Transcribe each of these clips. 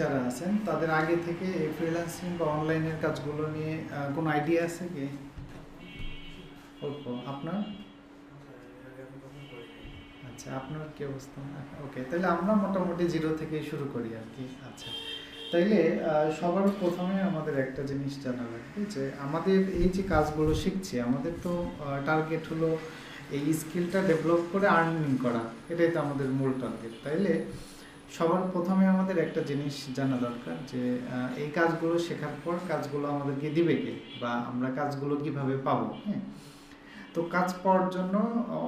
যারা আছেন তাদের আগে থেকে এই ফ্রিল্যান্সিং বা অনলাইনের কাজগুলো নিয়ে কোনো আইডিয়া আছে কি? অল্প। আপনার? আচ্ছা, আপনার কি অবস্থা? ওকে, তাহলে আমরা মোটামুটি জিরো থেকে শুরু করি আর কি। আচ্ছা, তাইলে সবার প্রথমে আমাদের একটা জিনিস জানা লাগবে যে আমাদের এই যে কাজগুলো শিখছি, আমাদের তো টার্গেট হলো এই স্কিলটা ডেভেলপ করে আর্নিং করা, এটাই তো আমাদের মূল টার্গেট। তাইলে সবার প্রথমে আমাদের একটা জিনিস জানা দরকার যে এই কাজগুলো শেখার পর কাজগুলো আমাদেরকে দিবে কে, বা আমরা কাজগুলো কিভাবে পাবো। হ্যাঁ, তো কাজ পাওয়ার জন্য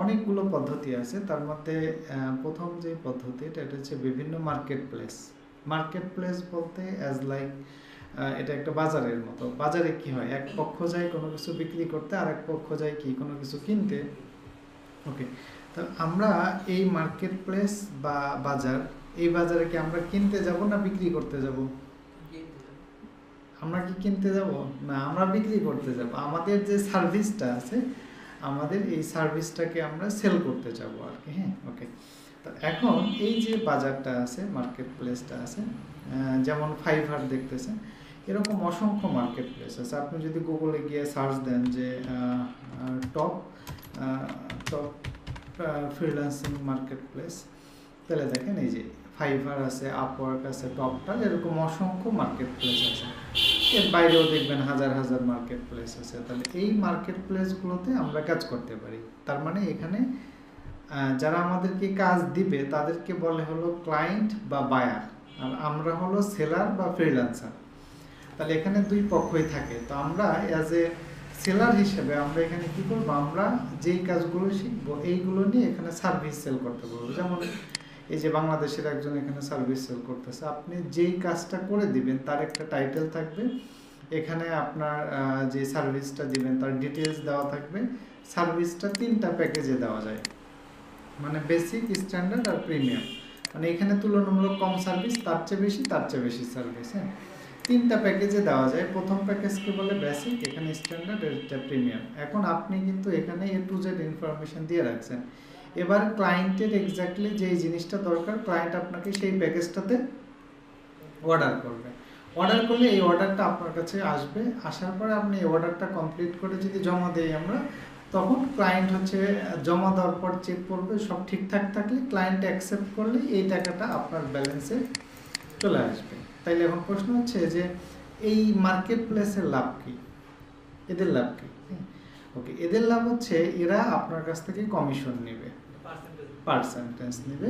অনেকগুলো পদ্ধতি আছে। তার মধ্যে প্রথম যে পদ্ধতিটা, এটা হচ্ছে বিভিন্ন মার্কেট প্লেস। মার্কেট প্লেস বলতে অ্যাজ লাইক এটা একটা বাজারের মতো। বাজারে কি হয়, এক পক্ষ যায় কোনো কিছু বিক্রি করতে, আর এক পক্ষ যায় কি কোনো কিছু কিনতে। ওকে, তো আমরা এই মার্কেট প্লেস বা বাজার, এই বাজারে কি আমরা কিনতে যাব না বিক্রি করতে যাব? আমরা কি কিনতে যাব না, আমরা বিক্রি করতে যাব। আমাদের যে সার্ভিসটা আছে, আমাদের এই সার্ভিসটাকে আমরা সেল করতে যাব আর কি। হ্যাঁ, ওকে। তো এখন এই যে বাজারটা আছে, মার্কেট প্লেসটা আছে, যেমন ফাইভার দেখতেছেন, এরকম অসংখ্য মার্কেট প্লেস আছে। আপনি যদি গুগলে গিয়ে সার্চ দেন যে top top freelancing market place, তাহলে দেখেন এই যে ফাইভার আছে, আপওয়ার্ক আছে, টপটাল, এরকম অসংখ্য মার্কেট প্লেস আছে। এর বাইরেও দেখবেন হাজার হাজার মার্কেট প্লেস আছে। তাহলে এই মার্কেট প্লেসগুলোতে আমরা কাজ করতে পারি। তার মানে এখানে যারা আমাদেরকে কাজ দিবে তাদেরকে বলে হলো ক্লায়েন্ট বা বায়ার, আর আমরা হলো সেলার বা ফ্রিল্যান্সার। তাহলে এখানে দুই পক্ষই থাকে। তো আমরা অ্যাজ এ সেলার হিসেবে আমরা এখানে কি করবো, আমরা যেই কাজগুলো শিখবো এইগুলো নিয়ে এখানে সার্ভিস সেল করতে পারবো। যেমন এই যে বাংলাদেশের একজন এখানে সার্ভিস সেল করতেছে, আপনি যেই কাজটা করে দিবেন তার একটা টাইটেল থাকবে, এখানে আপনার যে সার্ভিসটা দিবেন তার ডিটেলস দেওয়া থাকবে। সার্ভিসটা 3টা প্যাকেজে দেওয়া যায়, মানে বেসিক, স্ট্যান্ডার্ড আর প্রিমিয়াম। মানে এখানে তুলনামূলক কম সার্ভিস, তার চেয়ে বেশি, তার চেয়ে বেশি সার্ভিস। হ্যাঁ, 3টা প্যাকেজে দেওয়া যায়। প্রথম প্যাকেজকে বলে বেসিক, এখানে স্ট্যান্ডার্ড, এটা প্রিমিয়াম। এখন আপনি কিন্তু এখানে A to Z ইনফরমেশন দিয়ে রাখছেন। এবার ক্লায়েন্টের এক্স্যাক্টলি যেই জিনিসটা দরকার, ক্লায়েন্ট আপনাকে সেই প্যাকেজটাতে অর্ডার করবে। অর্ডার করলে এই অর্ডারটা আপনার কাছে আসবে। আসার পরে আপনি এই অর্ডারটা কমপ্লিট করে যদি জমা দেই আমরা, তখন ক্লায়েন্ট হচ্ছে জমা দেওয়ার পর চেক করবে, সব ঠিকঠাক থাকলে ক্লায়েন্ট অ্যাকসেপ্ট করলে এই টাকাটা আপনার ব্যালেন্সে চলে আসবে। তাইলে এখন প্রশ্ন হচ্ছে যে এই মার্কেট প্লেসের লাভ কি, এদের লাভ কি? ওকে, এদের লাভ হচ্ছে এরা আপনার কাছ থেকে কমিশন নেবে, পার্সেন্টেজ নেবে।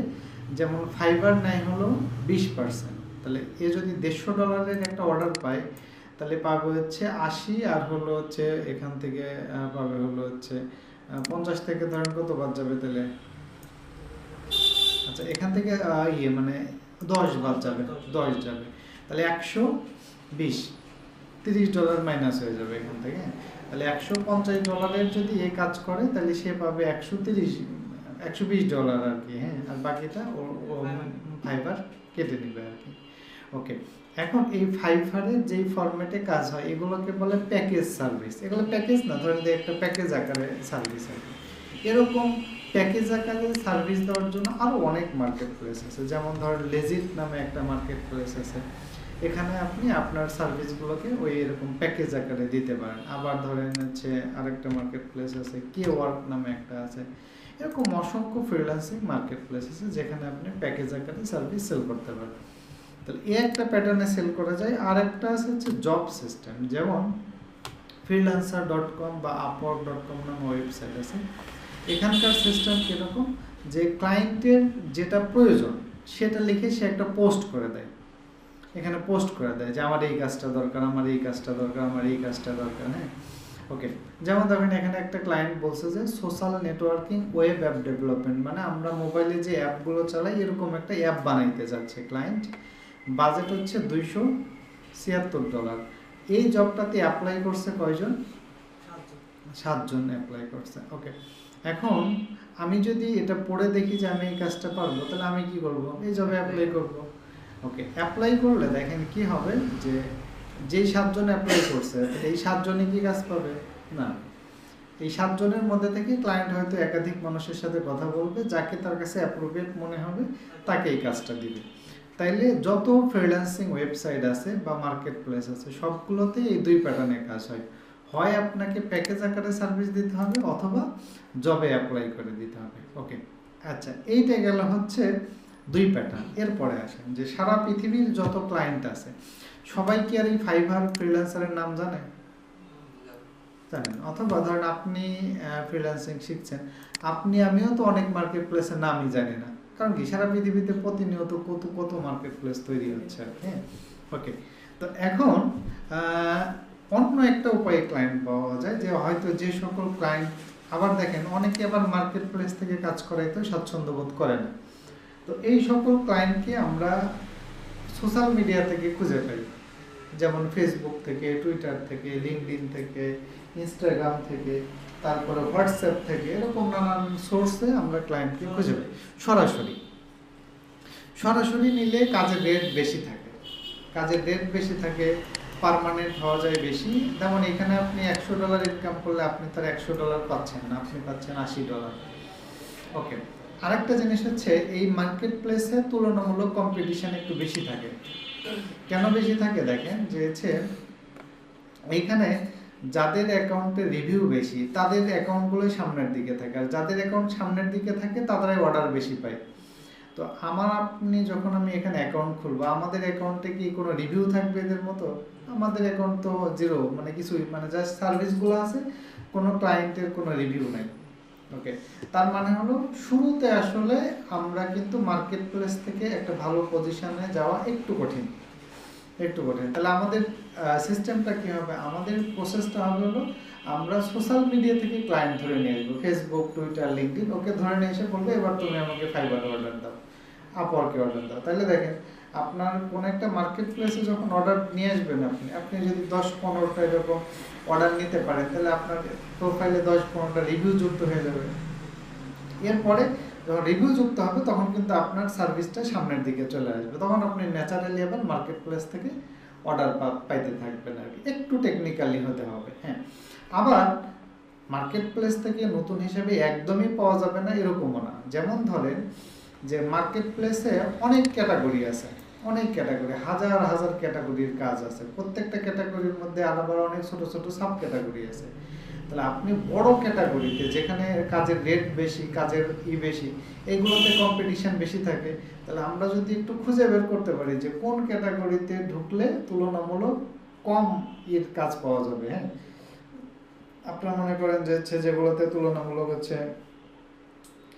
যেমন ফাইবার নেয় হলো 20%। তাহলে এ যদি $150 একটা অর্ডার পায়, তাহলে পাবে হচ্ছে 80, আর হলো হচ্ছে এখান থেকে পাবে হলো হচ্ছে 50 থেকে ধরেন কত বাদ যাবে তাহলে? আচ্ছা, এখান থেকে মানে 10 বাদ যাবে, 10 যাবে, তাহলে 120, $30 মাইনাস হয়ে যাবে এখান থেকে। তাহলে $150 যদি এ কাজ করে, তাহলে সে পাবে 120 আর কি। হ্যাঁ, আর বাকিটা ও ফাইবার কেটে নেবে আর কি। ওকে, এখন এই ফাইবারের যেই ফরম্যাটে কাজ হয় এগুলোকে বলে প্যাকেজ সার্ভিস। এগুলো প্যাকেজ না, ধরেন যে একটা প্যাকেজ আকারে সার্ভিস আর কি। এরকম প্যাকেজ আকারে সার্ভিস দেওয়ার জন্য আরও অনেক মার্কেট প্লেস আছে। যেমন ধরেন লেজিট নামে একটা মার্কেট প্লেস আছে, এখানে আপনি আপনার সার্ভিসগুলোকে ওই এরকম প্যাকেজ আকারে দিতে পারেন। আবার ধরেন হচ্ছে আরেকটা মার্কেট প্লেস আছে, কে ওয়ার্ক নামে একটা আছে। এরকম অসংখ্য ফ্রিল্যান্সিং মার্কেট প্লেস আছে যেখানে আপনি প্যাকেজ আকারে সার্ভিস সেল করতে পারেন। তাহলে এই একটা প্যাটার্নে সেল করা যায়। আর একটা আছে হচ্ছে জব সিস্টেম, যেমন freelancer.com বা upwork.com নামে ওয়েবসাইট আছে। এখানকার সিস্টেম কীরকম, যে ক্লায়েন্টের যেটা প্রয়োজন সেটা লিখে সে একটা পোস্ট করে দেয়, এখানে পোস্ট করে দেয় যে আমার এই কাজটা দরকার, আমার এই কাজটা দরকার, আমার এই কাজটা দরকার। হ্যাঁ, ওকে। যেমন দেখেন এখানে একটা ক্লায়েন্ট বলছে যে social networking web app development, মানে আমরা মোবাইলে যে অ্যাপগুলো চালাই এরকম একটা অ্যাপ বানাইতে যাচ্ছে ক্লায়েন্ট। বাজেট হচ্ছে $276। এই জবটাতে অ্যাপ্লাই করছে কয়জন? 7 জন অ্যাপ্লাই করছে। ওকে, এখন আমি যদি এটা পড়ে দেখি যে আমি এই কাজটা পারবো, তাহলে আমি কি করব, এই জবে অ্যাপ্লাই করব। ওকে, অ্যাপ্লাই করলে দেখেন কি হবে, যে যেই 7 জন অ্যাপ্লাই করছে এই 7 জনই কি কাজ পাবে? না। এই 7 জনের মধ্যে থেকে ক্লায়েন্ট হয়তো একাধিক মানুষের সাথে কথা বলবে, যাকে তার কাছে অ্যাপ্রোপ্রিয়েট মনে হবে তাকে এই কাজটা দিবে। তাইলে যত ফ্রিল্যান্সিং ওয়েবসাইট আছে বা মার্কেট প্লেস আছে সবগুলোতে এই দুই প্যাটার্নে কাজ হয়। হয় আপনাকে প্যাকেজ আকারে সার্ভিস দিতে হবে অথবা জবে অ্যাপ্লাই করে দিতে হবে। ওকে, আচ্ছা, এইটা গেল হচ্ছে দুই প্যাটার্ন। এরপরে আসেন যে সারা পৃথিবীর যত ক্লায়েন্ট আছে সবাই কি আর এই ফাইবার ফ্রিল্যান্সারের নাম জানে? জানেন। অথবা ধরেন আপনি ফ্রিল্যান্সিং শিখছেন, আমিও তো অনেক মার্কেট প্লেসের নামই জানি না। কারণ কি, সারা পৃথিবীতে প্রতিনিয়ত কত কত মার্কেট প্লেস তৈরি হচ্ছে। হ্যাঁ, ওকে। তো এখন অন্য একটা উপায়ে ক্লায়েন্ট পাওয়া যায়, যে হয়তো যে সকল ক্লায়েন্ট, আবার দেখেন অনেকে আবার মার্কেট প্লেস থেকে কাজ করাইতে স্বাচ্ছন্দ্য বোধ করে না। তো এই সকল ক্লায়েন্টকে আমরা সোশ্যাল মিডিয়া থেকে খুঁজে পাই, যেমন ফেসবুক থেকে, টুইটার থেকে, লিঙ্কডইন থেকে, ইনস্টাগ্রাম থেকে, তারপরে হোয়াটসঅ্যাপ থেকে, এরকম নানান সোর্সে আমরা ক্লায়েন্টকে খুঁজে পাই। সরাসরি নিলে কাজের রেট বেশি থাকে, পার্মানেন্ট হওয়া যায় বেশি। যেমন এখানে আপনি $100 ইনকাম করলে আপনি তার $100 পাচ্ছেন না, আপনি পাচ্ছেন $80। ওকে, আরেকটা জিনিস হচ্ছে এই মার্কেট প্লেসে তুলনামূলক কম্পিটিশন একটু বেশি থাকে। কেন বেশি থাকে দেখেন, যে হচ্ছে এইখানে যাদের অ্যাকাউন্টে রিভিউ বেশি তাদের অ্যাকাউন্টগুলোই সামনের দিকে থাকে, আর যাদের অ্যাকাউন্ট সামনের দিকে থাকে তারাই অর্ডার বেশি পায়। তো আপনি যখন আমি এখানে অ্যাকাউন্ট খুলবো, আমাদের অ্যাকাউন্টে কি কোনো রিভিউ থাকবে এদের মতো? আমাদের অ্যাকাউন্ট তো জিরো, মানে কিছুই, মানে জাস্ট সার্ভিসগুলো আছে, কোনো ক্লায়েন্টের কোনো রিভিউ নাই। ওকে, তার মানে হলো শুরুতে আসলে আমরা কিন্তু মার্কেট প্লেস থেকে একটা ভালো পজিশনে যাওয়া একটু কঠিন। তাহলে আমাদের সিস্টেমটা কি হবে? আমাদের প্রসেসটা হবে হলো, আমরা সোশ্যাল মিডিয়া থেকে ক্লায়েন্ট ধরে নিয়ে আসবো, ফেসবুক, টুইটার, লিঙ্কডইন, ওকে ধরে নিয়ে এসে বলবো এবার তুমি আমাকে ফাইবার অর্ডার দাও, আপওয়ার্কে অর্ডার দাও। তাহলে দেখেন, আপনার কোন একটা মার্কেট প্লেসে যখন অর্ডার নিয়ে আসবেন, আপনি যদি 10-15টা এরকম অর্ডার নিতে পারেন, তাহলে আপনার প্রোফাইলে 10-15টা রিভিউ যুক্ত হয়ে যাবে। এরপরে যখন রিভিউ যুক্ত হবে তখন কিন্তু আপনার সার্ভিসটা সামনের দিকে চলে আসবে, তখন আপনি ন্যাচারালি আবার মার্কেট প্লেস থেকে অর্ডার পাইতে থাকবেন আর কি। একটু টেকনিক্যালি হতে হবে। হ্যাঁ, আবার মার্কেট প্লেস থেকে নতুন হিসেবে একদমই পাওয়া যাবে না এরকমও না। যেমন ধরেন যে মার্কেট প্লেসে অনেক ক্যাটাগরি আছে, হাজার হাজার ক্যাটাগরির কাজ আছে, প্রত্যেকটা ক্যাটাগরির মধ্যে আবার অনেক ছোট ছোট সাব ক্যাটাগরি আছে। তাহলে আপনি বড় ক্যাটাগরিতে, যেখানে কাজের রেট বেশি, কাজের বেশি, এগুলোতে কম্পিটিশন বেশি থাকে, তাহলে আমরা যদি একটু খুঁজে বের করতে পারি যে কোন ক্যাটাগরিতে ঢুকলে তুলনামূলক কম কাজ পাওয়া যাবে। হ্যাঁ, আপনারা মনে করেন যে যেগুলোতে তুলনামূলক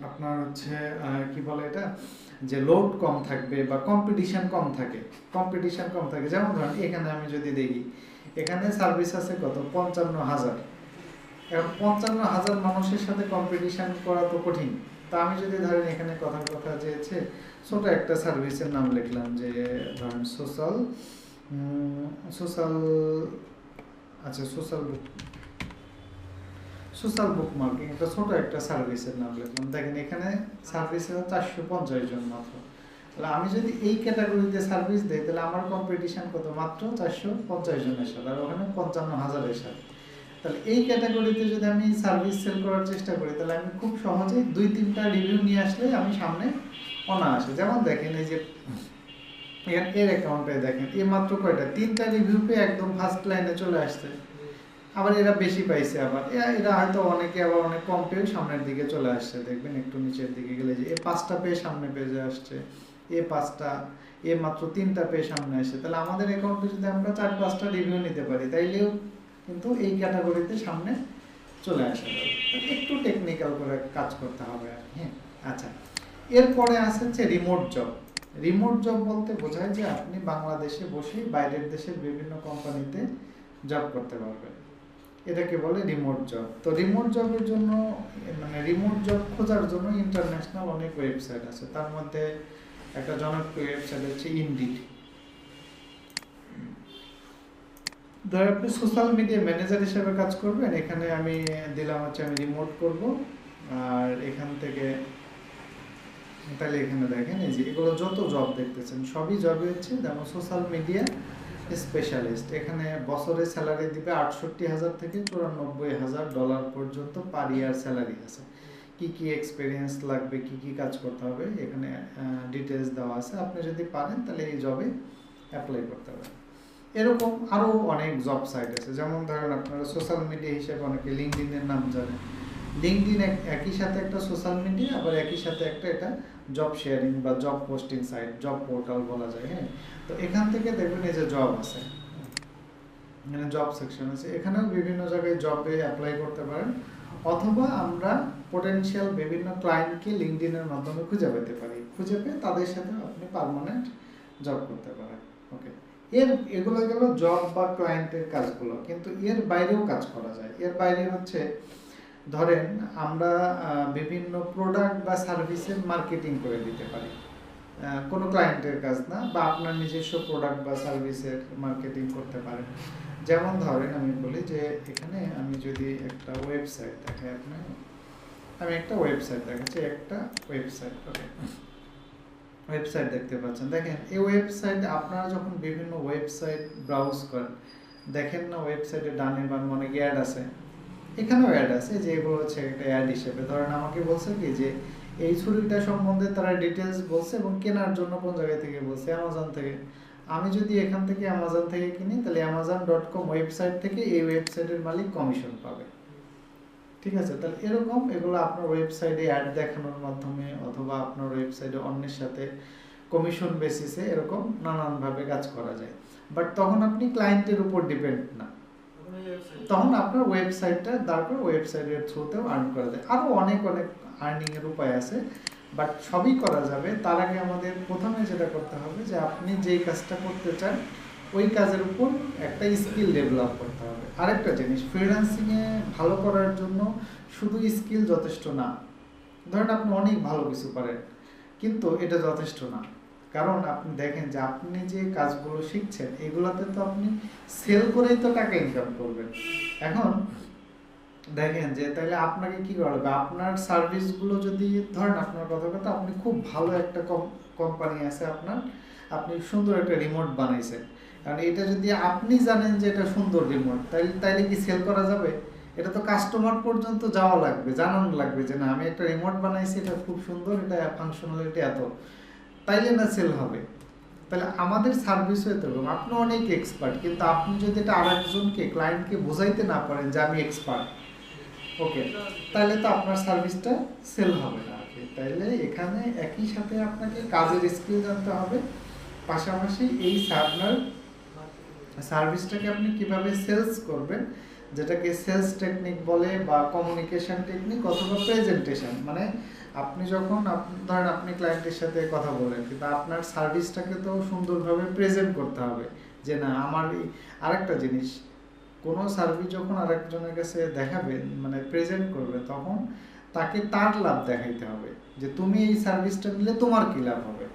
আপনার কি বলে এটা, যে লোড কম থাকবে বা কম্পিটিশন কম থাকে। যেমন ধরেন এখানে আমি যদি দেখি, এখানে সার্ভিস আছে কত, 55,000। এখন 55,000 মানুষের সাথে কম্পিটিশন করা তো কঠিন। তা আমি যদি ধরেন এখানে কথার কথা যেছে ছোট একটা সার্ভিসের নাম লিখলাম, যে ধরেন সোশ্যাল বুক মার্কিং, একটা ছোট একটা সার্ভিসের নাম লিখলাম। দেখেন এখানে সার্ভিসে 450 জন মাত্র। তাহলে আমি যদি এই ক্যাটাগরিতে সার্ভিস দিই, তাহলে আমার কম্পিটিশন কত, মাত্র 450 জনের সাথে, আর ওখানে 55,000-এর সাথে। তাহলে এই ক্যাটাগরিতে যদি আমি সার্ভিস সেল করার চেষ্টা করি, তাহলে আমি খুব সহজেই 2-3টা রিভিউ নিয়ে আসলে আমি সামনে অনায়াসে। যেমন দেখেন এই যে এর অ্যাকাউন্টে দেখেন, এ মাত্র কয়টা, 3টা রিভিউ পেয়ে একদম ফার্স্ট লাইনে চলে আসছে। আবার এরা বেশি পাইছে, আবার এরা হয়তো অনেকে আবার অনেক কম পেয়ে সামনের দিকে চলে আসছে। দেখবেন একটু নিচের দিকে গেলে যে এ 5টা পেয়ে সামনে পেজে আসছে, এ 5টা, এ মাত্র 3টা পেয়ে সামনে আসে। তাহলে আমাদের অ্যাকাউন্টে যদি আমরা 4-5টা রিভিউ নিতে পারি, তাইলেও কিন্তু এই ক্যাটাগরিতে সামনে চলে আসা যাবে। একটু টেকনিক্যাল করে কাজ করতে হবে আর কি। হ্যাঁ, আচ্ছা, এরপরে আছে রিমোট জব বলতে বোঝায় যে আপনি বাংলাদেশে বসেই বাইরের দেশের বিভিন্ন কোম্পানিতে জব করতে পারবেন, এটাকে বলে রিমোট জব। তো রিমোট জবের জন্য, মানে রিমোট জব খোঁজার জন্য ইন্টারন্যাশনাল অনেক ওয়েবসাইট আছে। তার মধ্যে একটা জনপ্রিয় ওয়েবসাইট হচ্ছে ইনডিড। ধর আপনি সোশ্যাল মিডিয়া ম্যানেজার হিসেবে কাজ করবেন, এখানে আমি দিলাম আমি রিমোট করব, আর এখান থেকে তাহলে এখানে দেখেন এই যে এগুলো যত জব দেখতেছেন সবই জবই হচ্ছে, যেমন সোশ্যাল মিডিয়া স্পেশালিস্ট। এখানে বছরে স্যালারি দিবে $68,000 থেকে $94,000 পর্যন্ত পার ইয়ার স্যালারি আছে। কি কি এক্সপিরিয়েন্স লাগবে, কি কি কাজ করতে হবে, এখানে ডিটেলস দেওয়া আছে। আপনি যদি পারেন তাহলে এই জবে অ্যাপ্লাই করতে পারেন। এরকম আরও অনেক জব সাইট আছে, যেমন ধরেন আপনারা সোশ্যাল মিডিয়া হিসেবে অনেকে লিঙ্কডইনের নাম জানেন। লিঙ্কডইন একই সাথে একটা সোশ্যাল মিডিয়া, আবার একই সাথে একটা এটা জব শেয়ারিং বা job posting site, job portal বলা যায়। হ্যাঁ, তো এখান থেকে দেখবেন এই যে জব আছে, এখানে জব সেকশন আছে, এখানেও বিভিন্ন জায়গায় জবে অ্যাপ্লাই করতে পারেন, অথবা আমরা পোটেনশিয়াল বিভিন্ন ক্লায়েন্টকে লিঙ্কডইনের মাধ্যমে খুঁজে পেতে পারি, খুঁজে পেয়ে তাদের সাথে আপনি পার্মানেন্ট জব করতে পারেন। ওকে, এগুলো গেল জব বা ক্লায়েন্টের কাজগুলো, কিন্তু এর বাইরেও কাজ করা যায়। এর বাইরে হচ্ছে ধরেন আমরা বিভিন্ন প্রোডাক্ট বা সার্ভিসের মার্কেটিং করে দিতে পারি, কোনো ক্লায়েন্টের কাজ না, বা আপনার নিজস্ব প্রোডাক্ট বা সার্ভিসের মার্কেটিং করতে পারেন। যেমন ধরেন আমি বলি যে এখানে আমি যদি একটা ওয়েবসাইট দেখাই, আমি একটা ওয়েবসাইট দেখাচ্ছি, একটা ওয়েবসাইট। ওকে, ওয়েবসাইট দেখতে পাচ্ছেন, দেখেন এই ওয়েবসাইটে আপনারা যখন বিভিন্ন ওয়েবসাইট ব্রাউজ করেন, দেখেন না ওয়েবসাইটে ডানে বামে অনেক অ্যাড আছে, এখানেও অ্যাড আছে, যে এগুলো হচ্ছে একটা অ্যাড হিসেবে। ধরেন আমাকে বলছে কি যে এই ছুরিটা সম্বন্ধে তারা ডিটেলস বলছে এবং কেনার জন্য কোন জায়গা থেকে বলছে, অ্যামাজন থেকে। আমি যদি এখান থেকে অ্যামাজন থেকে কিনি, তাহলে amazon.com ওয়েবসাইট থেকে এই ওয়েবসাইটের মালিক কমিশন পাবে। ঠিক আছে, তাহলে এরকম এগুলো আপনার ওয়েবসাইটে অ্যাড দেখানোর মাধ্যমে, অথবা আপনার ওয়েবসাইটে অন্যের সাথে কমিশন বেসিসে এরকম নানানভাবে কাজ করা যায়। বাট তখন আপনি ক্লায়েন্টের উপর ডিপেন্ড না, তখন আপনার ওয়েবসাইটটা তারপর ওয়েবসাইটের থ্রুতেও আর্ন করা যায়। আরও অনেক অনেক আর্নিংয়ের উপায় আছে, বাট সবই করা যাবে। তার আগে আমাদের প্রথমে যেটা করতে হবে যে আপনি যেই কাজটা করতে চান ওই কাজের উপর একটা স্কিল ডেভেলপ করতে হবে। আরেকটা জিনিস, ফ্রিল্যান্সিংয়ে ভালো করার জন্য শুধু স্কিল যথেষ্ট না। ধরেন আপনি অনেক ভালো কিছু পারেন, কিন্তু এটা যথেষ্ট না। কারণ আপনি দেখেন যে আপনি যে কাজগুলো শিখছেন এগুলোতে তো আপনি সেল করেই তো টাকা ইনকাম করবেন। এখন দেখেন যে তাহলে আপনাকে কি করা হবে, আপনার সার্ভিসগুলো যদি ধরেন আপনার কথা আপনি খুব ভালো একটা কোম্পানি আছে আপনার, আপনি সুন্দর একটা রিমোট বানাইছেন, কারণ এটা যদি আপনি জানেন যে এটা সুন্দর রিমোট, তাইলে কি সেল করা যাবে? এটা তো কাস্টমার পর্যন্ত যাওয়া লাগবে, জানানো লাগবে যে না আমি একটা রিমোট বানাইছি, এটা খুব সুন্দর, এটা ফাংশনালিটি এত, তাইলে না সেল হবে। তাহলে আমাদের সার্ভিস হতে হবে, আপনি অনেক এক্সপার্ট, কিন্তু আপনি যদি এটা আরেকজনকে ক্লায়েন্টকে বোঝাইতে না পারেন যে আমি এক্সপার্ট, ওকে, তাহলে তো আপনার সার্ভিসটা সেল হবে না। তাইলে এখানে একই সাথে আপনাকে কাজের স্কিল জানতে হবে, পাশাপাশি এই আপনার সার্ভিসটাকে আপনি কিভাবে সেলস করবেন, যেটাকে সেলস টেকনিক বলে, বা কমিউনিকেশন টেকনিক, অথবা প্রেজেন্টেশন। মানে আপনি যখন ধরেন আপনি ক্লায়েন্টের সাথে কথা বলেন, কিন্তু আপনার সার্ভিসটাকে তো সুন্দরভাবে প্রেজেন্ট করতে হবে যে না আমার আরেকটা জিনিস, কোনো সার্ভিস যখন আরেকজনের কাছে দেখাবেন মানে প্রেজেন্ট করবে, তখন তাকে তার লাভ দেখাইতে হবে যে তুমি এই সার্ভিসটা নিলে তোমার কি লাভ হবে।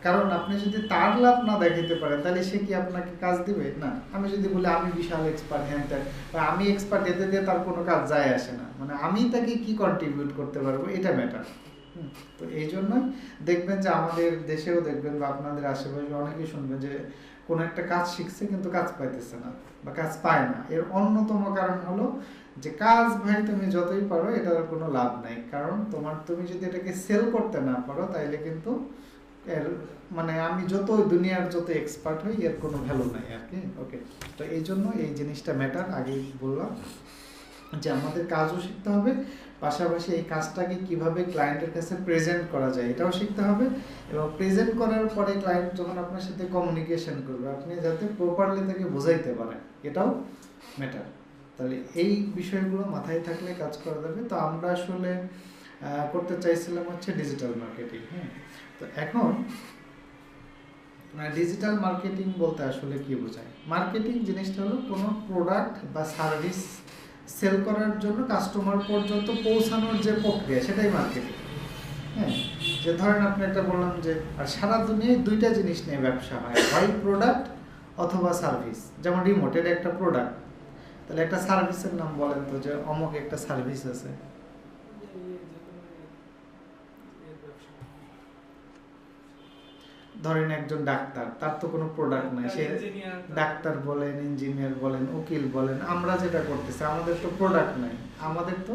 কারণ আপনি যদি তার লাভ না দেখাইতে পারেন তাহলে সে কি আপনাকে কাজ দিবে না। আমি যদি বলি আমি বিশাল এক্সপার্ট, হ্যাঁ বা আমি এক্সপার্ট, এতে দিয়ে তার কোনো কাজ যায় আসে না, মানে আমি তাকে কি কন্ট্রিবিউট করতে পারবো এটা ম্যাটার। তো এই জন্যই দেখবেন যে আমাদের দেশেও দেখবেন বা আপনাদের আশেপাশে অনেকেই শুনবেন যে কোনো একটা কাজ শিখছে কিন্তু কাজ পাইতেছে না বা কাজ পায় না। এর অন্যতম কারণ হলো যে কাজ ভাই তুমি যতই পারো এটার কোনো লাভ নাই, কারণ তুমি যদি এটাকে সেল করতে না পারো তাইলে কিন্তু এর মানে আমি দুনিয়ার যত এক্সপার্ট হই এর কোনো ভ্যালু নাই আর কি। ওকে, তো এই জন্য এই জিনিসটা ম্যাটার। আগেই বললাম যে আমাদের কাজও শিখতে হবে, পাশাপাশি এই কাজটাকে কিভাবে ক্লায়েন্টের কাছে প্রেজেন্ট করা যায় এটাও শিখতে হবে, এবং প্রেজেন্ট করার পরে ক্লায়েন্ট যখন আপনার সাথে কমিউনিকেশন করবে আপনি যাতে প্রপারলি তাকে বোঝাইতে পারেন, এটাও ম্যাটার। তাহলে এই বিষয়গুলো মাথায় থাকলে কাজ করা যাবে। তো আমরা আসলে করতে চাইছিলাম হচ্ছে ডিজিটাল মার্কেটিং। হ্যাঁ, তো এখন ডিজিটাল মার্কেটিং বলতে আসলে কি বোঝায়? মার্কেটিং জিনিসটা হলো কোনো প্রোডাক্ট বা সার্ভিস সেল করার জন্য কাস্টমার পর্যন্ত পৌঁছানোর যে প্রক্রিয়া সেটাই মার্কেটিং। হ্যাঁ, যে ধরেন আপনি একটা বললাম যে আর সারা দুনিয়ায় দুইটা জিনিস নিয়ে ব্যবসা হয়, হয় প্রোডাক্ট অথবা সার্ভিস। যেমন রিমোট, এটা একটা প্রোডাক্ট, তাহলে একটা সার্ভিসের নাম বলেন তো, যে অমুক একটা সার্ভিস আছে। ধরেন একজন ডাক্তার, তার তো কোনো প্রোডাক্ট নাই, সে ডাক্তার বলেন, ইঞ্জিনিয়ার বলেন, উকিল বলেন, আমরা যেটা করতেছি আমাদের তো প্রোডাক্ট নাই, আমাদের তো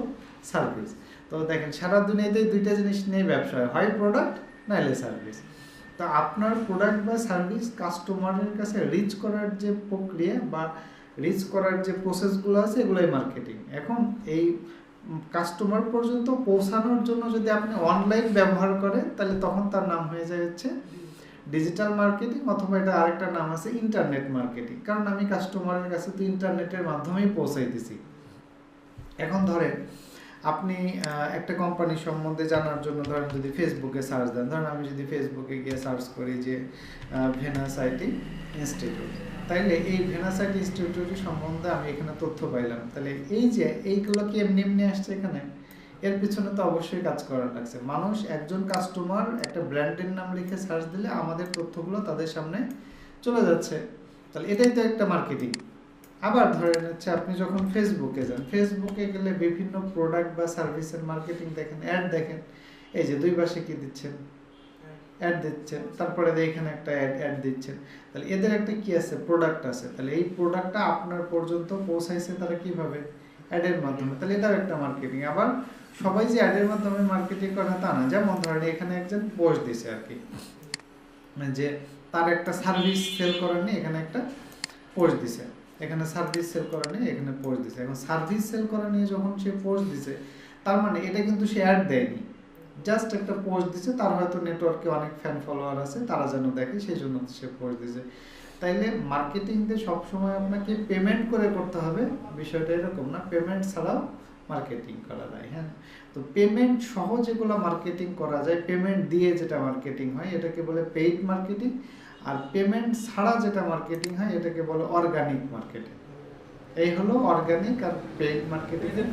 সার্ভিস। তো দেখেন সারা দুনিয়াতেই দুইটা জিনিস নিয়ে ব্যবসা হয় প্রোডাক্ট নাহলে সার্ভিস। তো আপনার প্রোডাক্ট বা সার্ভিস কাস্টমারের কাছে রিচ করার যে প্রক্রিয়া বা রিচ করার যে প্রসেসগুলো আছে এগুলোই মার্কেটিং। এখন এই কাস্টমার পর্যন্ত পৌঁছানোর জন্য যদি আপনি অনলাইন ব্যবহার করেন তাহলে তখন তার নাম হয়ে যায় হচ্ছে ডিজিটাল মার্কেটিং, অথবা এটা আরেকটা নাম আছে ইন্টারনেট মার্কেটিং, কারণ আমি কাস্টমারের কাছে তো ইন্টারনেটের মাধ্যমেই পৌঁছাইতেছি। এখন ধরেন আপনি একটা কোম্পানি সম্বন্ধে জানার জন্য ধরেন যদি ফেসবুকে সার্চ দেন, ধরেন আমি যদি ফেসবুকে গিয়ে সার্চ করি যে ভেনাস আইটি ইনস্টিটিউট, তাইলে এই ভেনাস আইটি ইনস্টিটিউট সম্বন্ধে আমি এখানে তথ্য পাইলাম। তাহলে এই যে এইগুলো কি এমনি এমনি আসছে এখানে, এর পিছনে তো অবশ্যই কাজ করা লাগছে। মানুষ একজন কাস্টমার একটা ব্র্যান্ডের নাম লিখে সার্চ দিলে আমাদের তথ্যগুলো তাদের সামনে চলে যাচ্ছে, তাহলে এটাই তো একটা মার্কেটিং। আবার ধরেন হচ্ছে আপনি যখন ফেসবুকে যান, ফেসবুকে গেলে বিভিন্ন প্রোডাক্ট বা সার্ভিসের মার্কেটিং দেখেন, অ্যাড দেখেন, এই যে দুই পাশে কি দিচ্ছেন, অ্যাড দিচ্ছেন, তারপরে এখানে একটা অ্যাড দিচ্ছেন, তাহলে এদের একটা কি আছে, প্রোডাক্ট আছে। তাহলে এই প্রোডাক্টটা আপনার পর্যন্ত পৌঁছাইছে তারা কিভাবে, অ্যাডের মাধ্যমে, তাহলে এটাও একটা মার্কেটিং। আবার সবাই যে অ্যাডের মাধ্যমে মার্কেটিং করে তা না, যেমন ধরেন এখানে একজন পোস্ট দিছে আর কি, যে তার একটা সার্ভিস সেল করার নিয়ে এখানে একটা পোস্ট দিছে, এখানে সার্ভিস সেল করা নিয়ে এখানে পোস্ট দিছে। এখন সার্ভিস সেল করা নিয়ে যখন সে পোস্ট দিছে, তার মানে এটা কিন্তু সে অ্যাড দেয়নি, জাস্ট একটা পোস্ট দিছে, তার হয়তো নেটওয়ার্কে অনেক ফ্যান ফলোয়ার আছে, তারা যেন দেখে সেই জন্য সে পোস্ট দিছে। তাইলে মার্কেটিংতে সবসময় আপনাকে পেমেন্ট করে করতে হবে, বিষয়টা এরকম না, পেমেন্ট ছাড়াও মার্কেটিং করা যায়। হ্যাঁ, তো পেমেন্ট সহ যেগুলো মার্কেটিং করা যায়, পেমেন্ট দিয়ে যেটা মার্কেটিং হয় এটাকে বলে পেইড মার্কেটিং, আর পেমেন্ট ছাড়া যেটা মার্কেটিং হয় এটাকে বলে অর্গানিক মার্কেটিং। এই হলো অর্গানিক আর পেইড মার্কেটিং এর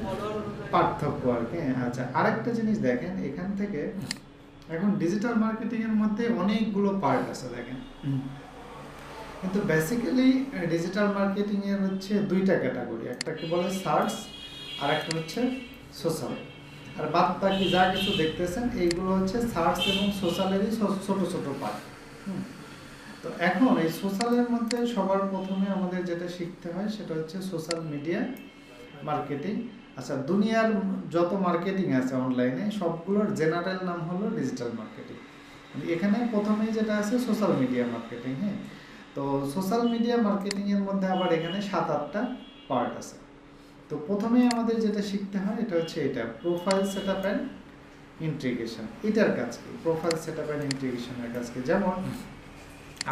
পার্থক্য আর কি। আচ্ছা, আরেকটা জিনিস দেখেন এখান থেকে, এখন ডিজিটাল মার্কেটিং এর মধ্যে অনেকগুলো পার্ট আছে দেখেন, কিন্তু বেসিক্যালি ডিজিটাল মার্কেটিং এর হচ্ছে দুইটা ক্যাটাগরি, একটাকে বলে সার্চ আর একটা হচ্ছে সোশ্যাল। আর বাদ বাকি যা কিছু দেখতেছেন এইগুলো হচ্ছে সার্চ এবং সোশ্যালেরই ছোট ছোট পার্ট। তো এখন এই সোশ্যালের মধ্যে সবার প্রথমে আমাদের যেটা শিখতে হয় সেটা হচ্ছে সোশ্যাল মিডিয়া মার্কেটিং। আচ্ছা, দুনিয়ার যত মার্কেটিং আছে অনলাইনে সবগুলোর জেনারেল নাম হলো ডিজিটাল মার্কেটিং। এখানে প্রথমেই যেটা আছে সোশ্যাল মিডিয়া মার্কেটিং। হ্যাঁ, তো সোশ্যাল মিডিয়া মার্কেটিং এর মধ্যে আবার এখানে 7-8টা পার্ট আছে। তো প্রথমেই আমাদের যেটা শিখতে হয় এটা হচ্ছে এটা প্রোফাইল সেটআপ অ্যান্ড ইন্টিগ্রেশন। এটার কাজ কি, প্রোফাইল সেটআপ অ্যান্ড ইন্টিগ্রেশনের কাজ কি, যেমন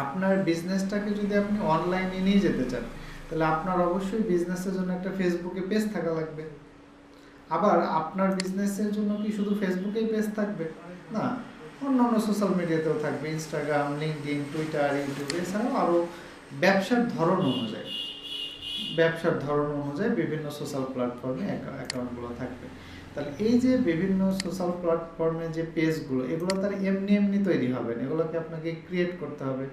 আপনার বিজনেসটাকে যদি আপনি অনলাইনে নিয়ে যেতে চান তাহলে আপনার অবশ্যই বিজনেসের জন্য একটা ফেসবুকে পেজ থাকা লাগবে। আবার আপনার বিজনেসের জন্য কি শুধু ফেসবুকেই পেজ থাকবে না, অন্যান্য সোশ্যাল মিডিয়াতেও থাকবে, ইনস্টাগ্রাম, লিঙ্কডইন, টুইটার, ইউটিউব, এছাড়াও আরও ব্যবসার ধরন অনুযায়ী বিভিন্ন সোশ্যাল প্ল্যাটফর্মে অ্যাকাউন্টগুলো থাকবে। তাহলে এই যে বিভিন্ন সোশ্যাল প্ল্যাটফর্মে যে পেজগুলো, এগুলো তার এমনি এমনি তৈরি হবে না, এগুলোকে আপনাকে ক্রিয়েট করতে হবে।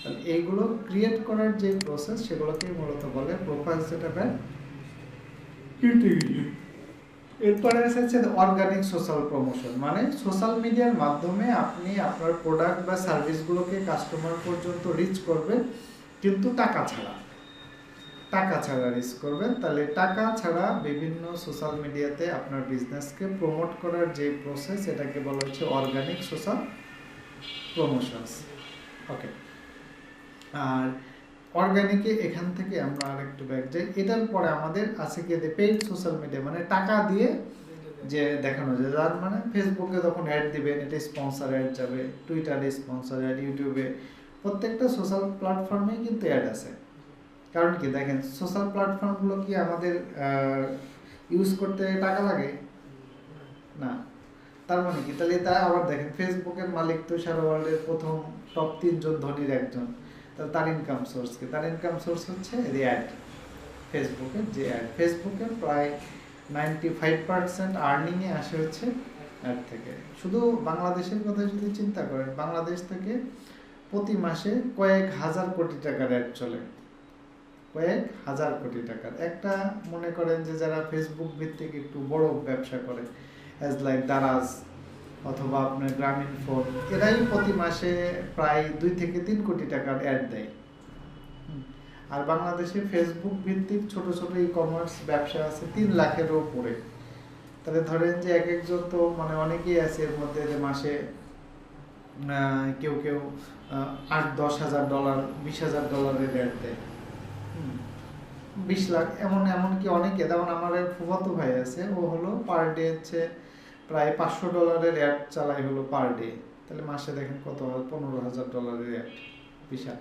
তাহলে এইগুলো ক্রিয়েট করার যে প্রসেস সেগুলোকে মূলত বলে প্রোফাইল সেটআপ অ্যান্ড ইন্টিগ্রেশন। এরপরে আছে অর্গানিক সোশ্যাল প্রমোশন, মানে সোশ্যাল মিডিয়ার মাধ্যমে আপনি আপনার প্রোডাক্ট বা সার্ভিসগুলোকে কাস্টমার পর্যন্ত রিচ করবেন, কিন্তু টাকা ছাড়া রিচ করবেন। তাহলে টাকা ছাড়া বিভিন্ন সোশ্যাল মিডিয়াতে আপনার বিজনেসকে প্রমোট করার যে প্রসেস এটাকে বলা হচ্ছে অর্গানিক সোশ্যাল প্রমোশনস। ওকে, আর অর্গানিকে এখান থেকে আমরা আরেকটু ব্যাক যাই। এটার পরে আমাদের আছে কি পেইড সোশ্যাল মিডিয়া, মানে টাকা দিয়ে যে দেখানো যায়, যার মানে ফেসবুকে যখন অ্যাড দিবেন এটা স্পন্সর অ্যাড যাবে, টুইটারে স্পন্সর অ্যাড, ইউটিউবে, প্রত্যেকটা সোশ্যাল প্ল্যাটফর্মেই কিন্তু অ্যাড আছে। কারণ কি দেখেন, সোশ্যাল প্ল্যাটফর্মগুলো কি আমাদের ইউজ করতে টাকা লাগে না, তার মানে কি, তাহলে তা আবার দেখেন ফেসবুকের মালিক তো সারা ওয়ার্ল্ডের প্রথম টপ 3 জন ধনীর একজন, তাহলে তার ইনকাম সোর্স কি, তার ইনকাম সোর্স হচ্ছে অ্যাড, ফেসবুকের যে অ্যাড। ফেসবুকের প্রায় 95% আর্নিংয়ে আসে হচ্ছে অ্যাড থেকে। শুধু বাংলাদেশের কথা যদি চিন্তা করেন, বাংলাদেশ থেকে প্রতি মাসে কয়েক হাজার কোটি টাকার অ্যাড চলে, কয়েক হাজার কোটি টাকার। একটা মনে করেন যে যারা ফেসবুক ভিত্তিক একটু বড় ব্যবসা করে, অ্যাজ লাইক দারাজ অথবা আপনার গ্রামীণ ফোন, এরাই প্রতি মাসে প্রায় 2 থেকে 3 কোটি টাকার অ্যাড দেয়। আর বাংলাদেশে ফেসবুক ভিত্তিক ছোট ছোট ই কমার্স ব্যবসা আছে 3 লাখেরও উপরে, তাহলে ধরেন যে এক একজন তো মানে অনেকেই আছে এর মধ্যে যে মাসে কেউ কেউ 8-10 হাজার ডলার, $20,000 অ্যাড দেয়, 20 লাখ, এমনকি অনেকে, যেমন আমার এক ফুফাতো ভাই আছে, ও হলো পার ডে হচ্ছে প্রায় $500 অ্যাড চালাই হলো পার ডে। তাহলে মাসে দেখেন কত হয়, $15,000 অ্যাড, বিশাল।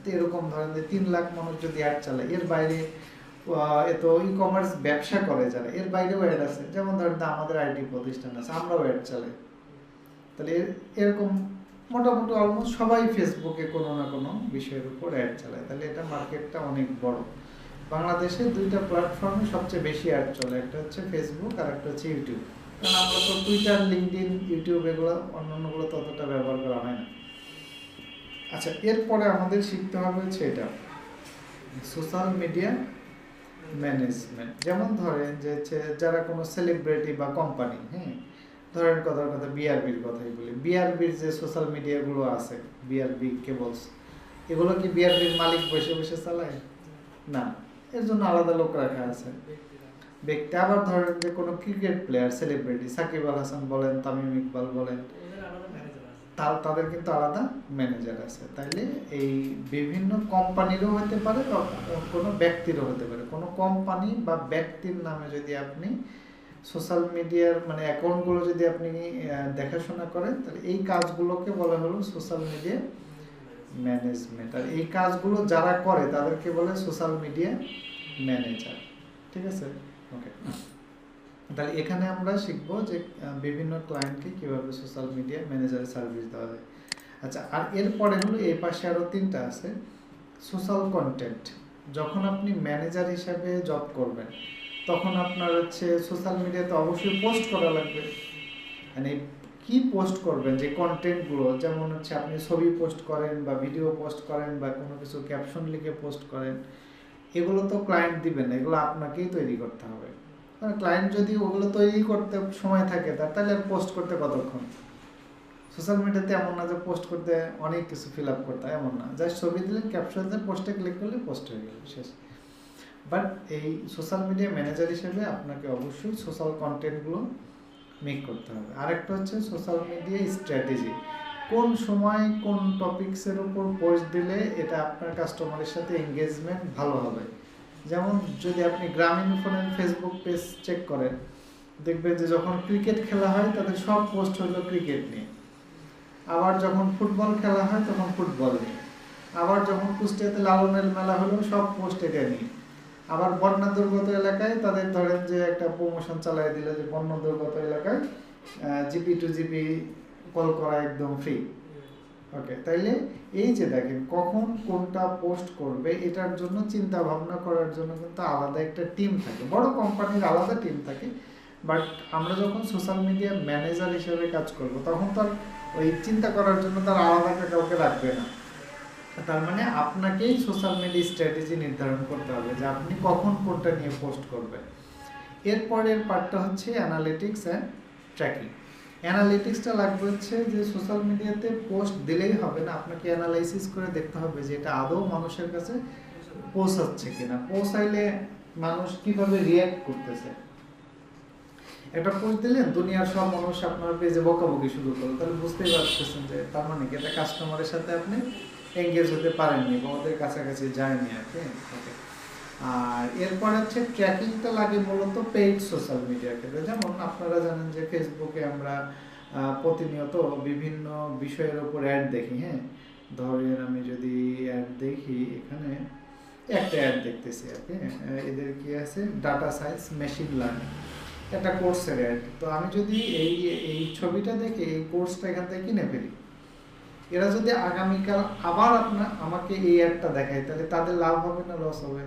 তো এরকম ধরেন যে 3 লাখ মানুষ যদি অ্যাড চালায়, এর বাইরে এত ই কমার্স ব্যবসা করে যারা, এর বাইরেও অ্যাড আছে। যেমন ধরেন আমাদের আইটি প্রতিষ্ঠান আছে, আমরাও অ্যাড চালাই। তাহলে এরকম মোটামুটি অলমোস্ট সবাই ফেসবুকে কোনো না কোনো বিষয়ের উপর অ্যাড চালায়। তাহলে এটা মার্কেটটা অনেক বড়। বাংলাদেশে 2টা প্ল্যাটফর্মে সবচেয়ে বেশি অ্যাড চলে, একটা হচ্ছে ফেসবুক আর একটা হচ্ছে ইউটিউব। কারণ আমরা তো টুইটার, লিঙ্কডইন, ইউটিউব এগুলো অন্যান্যগুলো ততটা ব্যবহার করা হয় না। আচ্ছা, এরপরে আমাদের শিখতে হবে হচ্ছে এটা, সোশ্যাল মিডিয়া ম্যানেজমেন্ট। যেমন ধরেন যে যারা কোনো সেলিব্রিটি বা কোম্পানি, ধরেন কথার কথা বিআরবির কথাই বলি, বিআরবির যে সোশ্যাল মিডিয়াগুলো আছে, বিআরবি কেবলস, এগুলো কি বিআরবির মালিক বসে বসে চালায়? না, এর জন্য আলাদা লোক রাখা আছে, ব্যক্তি। আবার ধরেন যে কোনো cricket player, celebrity, Shakib Al Hasan বলেন, তামিম ইকবাল বলেন, তাদের কিন্তু আলাদা ম্যানেজার আছে। তাইলে এই বিভিন্ন কোম্পানিরও হতে পারে বা কোনো ব্যক্তিরও হতে পারে। কোনো কোম্পানি বা ব্যক্তির নামে যদি আপনি সোশ্যাল মিডিয়ার মানে অ্যাকাউন্টগুলো যদি আপনি দেখাশোনা করেন, তাহলে এই কাজগুলোকে বলা হলো সোশ্যাল মিডিয়া ম্যানেজমেন্ট। আর এই কাজগুলো যারা করে তাদেরকে বলে সোশ্যাল মিডিয়া ম্যানেজার। ঠিক আছে, ওকে। তাহলে এখানে আমরা শিখবো যে বিভিন্ন ক্লায়েন্টকে কিভাবে সোশ্যাল মিডিয়া ম্যানেজারের সার্ভিস দেওয়া যায়। আচ্ছা, আর এরপরে হলো এই পাশে আরও 3টা আছে, সোশ্যাল কন্টেন্ট। যখন আপনি ম্যানেজার হিসাবে জব করবেন, তখন আপনার হচ্ছে সোশ্যাল মিডিয়াতে অবশ্যই পোস্ট করা লাগবে। মানে কি পোস্ট করবেন, যে কন্টেন্টগুলো, যেমন হচ্ছে আপনি ছবি পোস্ট করেন বা ভিডিও পোস্ট করেন বা কোনো কিছু ক্যাপশন লিখে পোস্ট করেন, এগুলো তো ক্লায়েন্ট দিবেন না, এগুলো আপনাকেই তৈরি করতে হবে। কারণ ক্লায়েন্ট যদি ওগুলো তৈরি করতে সময় থাকে তাহলে আর পোস্ট করতে কতক্ষণ? সোশ্যাল মিডিয়াতে এমন না যে পোস্ট করতে অনেক কিছু ফিল আপ করতে হয়, এমন না, জাস্ট ছবি দিলেন, ক্যাপশন দিলেন, পোস্টে ক্লিক করলে পোস্ট হয়ে গেল, শেষ। বাট এই সোশ্যাল মিডিয়া ম্যানেজার হিসেবে আপনাকে অবশ্যই সোশ্যাল কন্টেন্টগুলো মেক করতে হবে। আরেকটা হচ্ছে সোশ্যাল মিডিয়া স্ট্র্যাটেজি, কোন সময় কোন টপিকসের উপর পোস্ট দিলে এটা আপনার কাস্টমারের সাথে এঙ্গেজমেন্ট ভালো হবে। যেমন যদি আপনি গ্রামীণফোনের ফেসবুক পেজ চেক করেন, দেখবেন যে যখন ক্রিকেট খেলা হয় তাদের সব পোস্ট হলো ক্রিকেট নিয়ে, আবার যখন ফুটবল খেলা হয় তখন ফুটবল নিয়ে, আবার যখন কুষ্টিয়াতে লালনের মেলা হলো সব পোস্ট এটা নিয়ে, আবার বন্যা দুর্গত এলাকায় তাদের ধরেন যে একটা প্রমোশন চালাই দিল যে বন্যা দুর্গত এলাকায় জিপি টু জিপি কল করা একদম ফ্রি। ওকে, তাইলে এই যে দেখেন কখন কোনটা পোস্ট করবে, এটার জন্য চিন্তা ভাবনা করার জন্য কিন্তু আলাদা একটা টিম থাকে, বড় কোম্পানির আলাদা টিম থাকে। বাট আমরা যখন সোশ্যাল মিডিয়া ম্যানেজার হিসেবে কাজ করব, তখন তার ওই চিন্তা করার জন্য তার আলাদা কাউকে রাখবে না। তার মানে আপনাকেই সোশ্যাল মিডিয়া স্ট্র্যাটেজি নির্ধারণ করতে হবে যে আপনি কখন কোনটা নিয়ে পোস্ট করবেন। এরপরের পার্টটা হচ্ছে অ্যানালিটিক্স অ্যান্ড ট্র্যাকিং। অ্যানালিটিক্সটা লাগবে হচ্ছে যে সোশ্যাল মিডিয়াতে পোস্ট দিলেই হবে না, আপনাকে অ্যানালাইসিস করে দেখতে হবে যে এটা আদৌ মানুষের কাছে পৌঁছাচ্ছে কিনা, পৌঁছাইলে মানুষ কিভাবে রিয়্যাক্ট করতেছে। একটা পোস্ট দিলেন, দুনিয়ার সব মানুষ আপনার পেজে বকাবকি শুরু করলো, তাহলে বুঝতেই পারতেছেন যে তার মানে কি এটা কাস্টমারের সাথে আপনি এঙ্গেজ হতে পারেননি বা ওদের কাছাকাছি যায়নি আর কি। ওকে, আর এরপর হচ্ছে ট্র্যাকিংটা লাগে মূলত পেইড সোশ্যাল মিডিয়ার ক্ষেত্রে। যেমন আপনারা জানেন যে ফেসবুকে আমরা প্রতিনিয়ত বিভিন্ন বিষয়ের উপর অ্যাড দেখি। ধরেন আমি যদি অ্যাড দেখি, এখানে একটা অ্যাড দেখতেছি আর কি, এদের কি আছে, ডাটা সায়েন্স মেশিন লার্নিং, একটা কোর্সের অ্যাড। তো আমি যদি এই ছবিটা দেখে এই কোর্সটা এখান থেকে কিনে ফেলি, এরা যদি আগামীকাল আবার আমাকে এই অ্যাডটা দেখায়, তাহলে তাদের লাভ হবে না লস হবে?